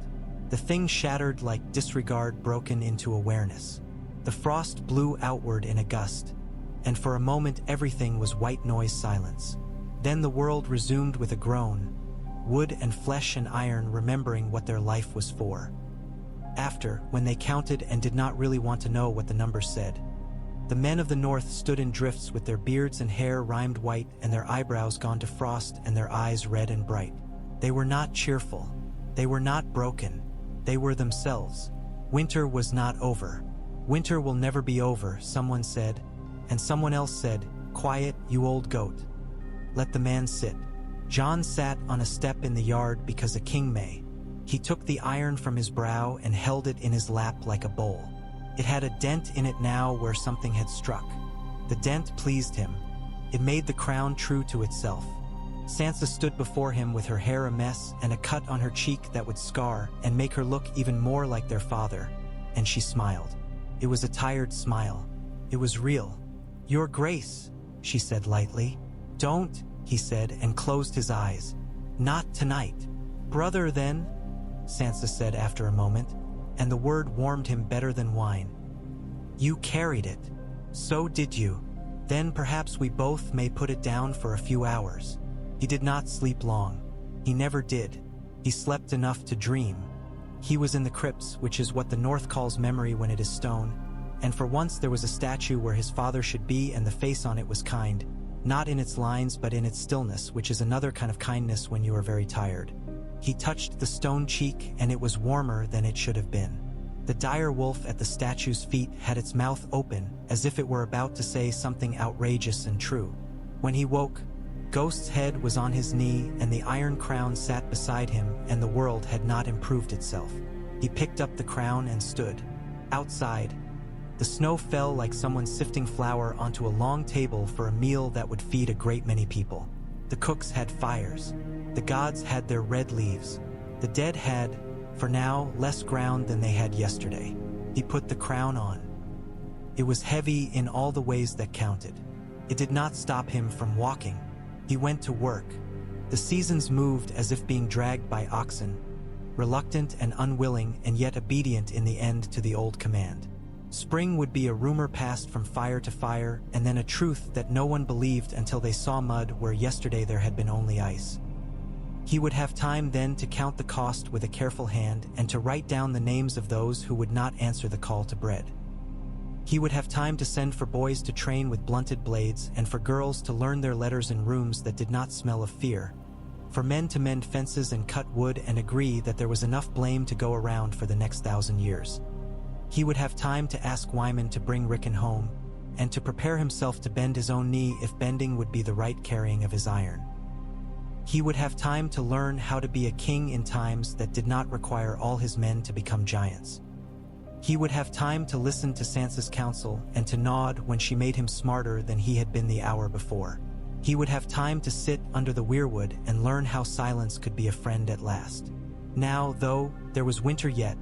The thing shattered like disregard broken into awareness. The frost blew outward in a gust, and for a moment everything was white noise silence. Then the world resumed with a groan, wood and flesh and iron remembering what their life was for. After, when they counted and did not really want to know what the numbers said, the men of the north stood in drifts with their beards and hair rimed white and their eyebrows gone to frost and their eyes red and bright. They were not cheerful. They were not broken. They were themselves. Winter was not over. Winter will never be over, someone said, and someone else said, "Quiet, you old goat. Let the man sit." Jon sat on a step in the yard because a king may. He took the iron from his brow and held it in his lap like a bowl. It had a dent in it now where something had struck. The dent pleased him. It made the crown true to itself. Sansa stood before him with her hair a mess and a cut on her cheek that would scar and make her look even more like their father, and she smiled. It was a tired smile. It was real. "Your Grace," she said lightly. "Don't," he said and closed his eyes. "Not tonight." "Brother, then?" Sansa said after a moment, and the word warmed him better than wine. "You carried it. So did you. Then perhaps we both may put it down for a few hours." He did not sleep long. He never did. He slept enough to dream. He was in the crypts, which is what the North calls memory when it is stone, and for once there was a statue where his father should be, and the face on it was kind, not in its lines but in its stillness, which is another kind of kindness when you are very tired. He touched the stone cheek, and it was warmer than it should have been. The dire wolf at the statue's feet had its mouth open, as if it were about to say something outrageous and true. When he woke, Ghost's head was on his knee, and the iron crown sat beside him, and the world had not improved itself. He picked up the crown and stood. Outside, the snow fell like someone sifting flour onto a long table for a meal that would feed a great many people. The cooks had fires. The gods had their red leaves. The dead had, for now, less ground than they had yesterday. He put the crown on. It was heavy in all the ways that counted. It did not stop him from walking. He went to work. The seasons moved as if being dragged by oxen, reluctant and unwilling and yet obedient in the end to the old command. Spring would be a rumor passed from fire to fire, and then a truth that no one believed until they saw mud where yesterday there had been only ice. He would have time then to count the cost with a careful hand and to write down the names of those who would not answer the call to bread. He would have time to send for boys to train with blunted blades and for girls to learn their letters in rooms that did not smell of fear, for men to mend fences and cut wood and agree that there was enough blame to go around for the next 1,000 years. He would have time to ask Wyman to bring Rickon home and to prepare himself to bend his own knee if bending would be the right carrying of his iron. He would have time to learn how to be a king in times that did not require all his men to become giants. He would have time to listen to Sansa's counsel and to nod when she made him smarter than he had been the hour before. He would have time to sit under the weirwood and learn how silence could be a friend at last. Now, though, there was winter yet,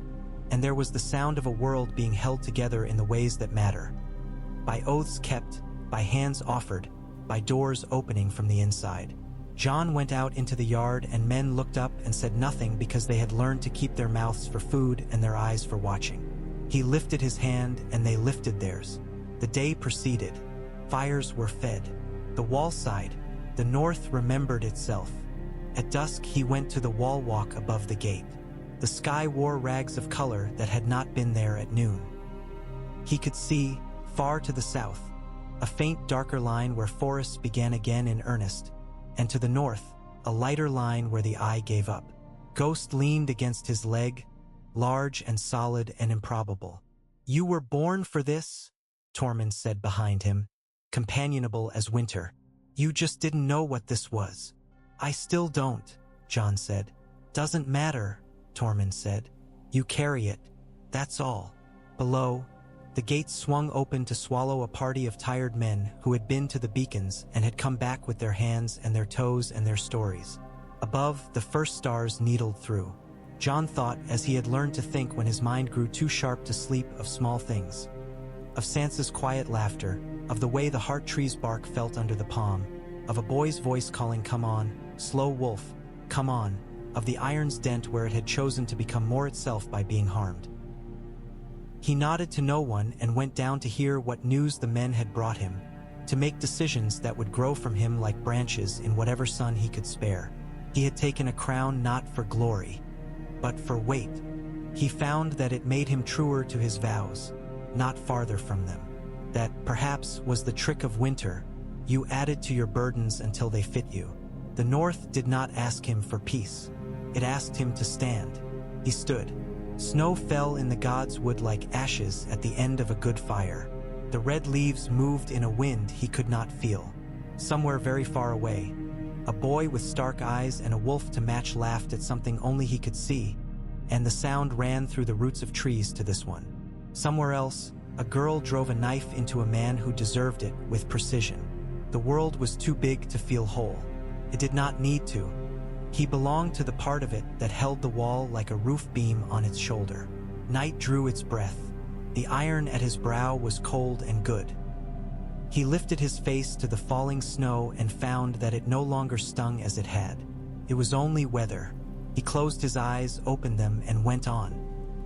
and there was the sound of a world being held together in the ways that matter. By oaths kept, by hands offered, by doors opening from the inside. Jon went out into the yard, and men looked up and said nothing because they had learned to keep their mouths for food and their eyes for watching. He lifted his hand, and they lifted theirs. The day proceeded. Fires were fed. The wall side, the north, remembered itself. At dusk he went to the wall walk above the gate. The sky wore rags of color that had not been there at noon. He could see, far to the south, a faint darker line where forests began again in earnest, and to the north, a lighter line where the eye gave up. Ghost leaned against his leg, large and solid and improbable. "You were born for this?" Tormund said behind him, companionable as winter. "You just didn't know what this was." "I still don't," Jon said. "Doesn't matter," Tormund said. "You carry it. That's all." Below, the gates swung open to swallow a party of tired men who had been to the beacons and had come back with their hands and their toes and their stories. Above, the first stars needled through. Jon thought, as he had learned to think when his mind grew too sharp to sleep, of small things. Of Sansa's quiet laughter, of the way the heart tree's bark felt under the palm, of a boy's voice calling, "Come on, slow wolf, come on," of the iron's dent where it had chosen to become more itself by being harmed. He nodded to no one and went down to hear what news the men had brought him, to make decisions that would grow from him like branches in whatever sun he could spare. He had taken a crown not for glory, but for weight. He found that it made him truer to his vows, not farther from them. That, perhaps, was the trick of winter. You added to your burdens until they fit you. The North did not ask him for peace. It asked him to stand. He stood. Snow fell in the gods' wood like ashes at the end of a good fire. The red leaves moved in a wind he could not feel. Somewhere very far away, a boy with stark eyes and a wolf to match laughed at something only he could see, and the sound ran through the roots of trees to this one. Somewhere else, a girl drove a knife into a man who deserved it with precision. The world was too big to feel whole. It did not need to. He belonged to the part of it that held the wall like a roof beam on its shoulder. Night drew its breath. The iron at his brow was cold and good. He lifted his face to the falling snow and found that it no longer stung as it had. It was only weather. He closed his eyes, opened them, and went on.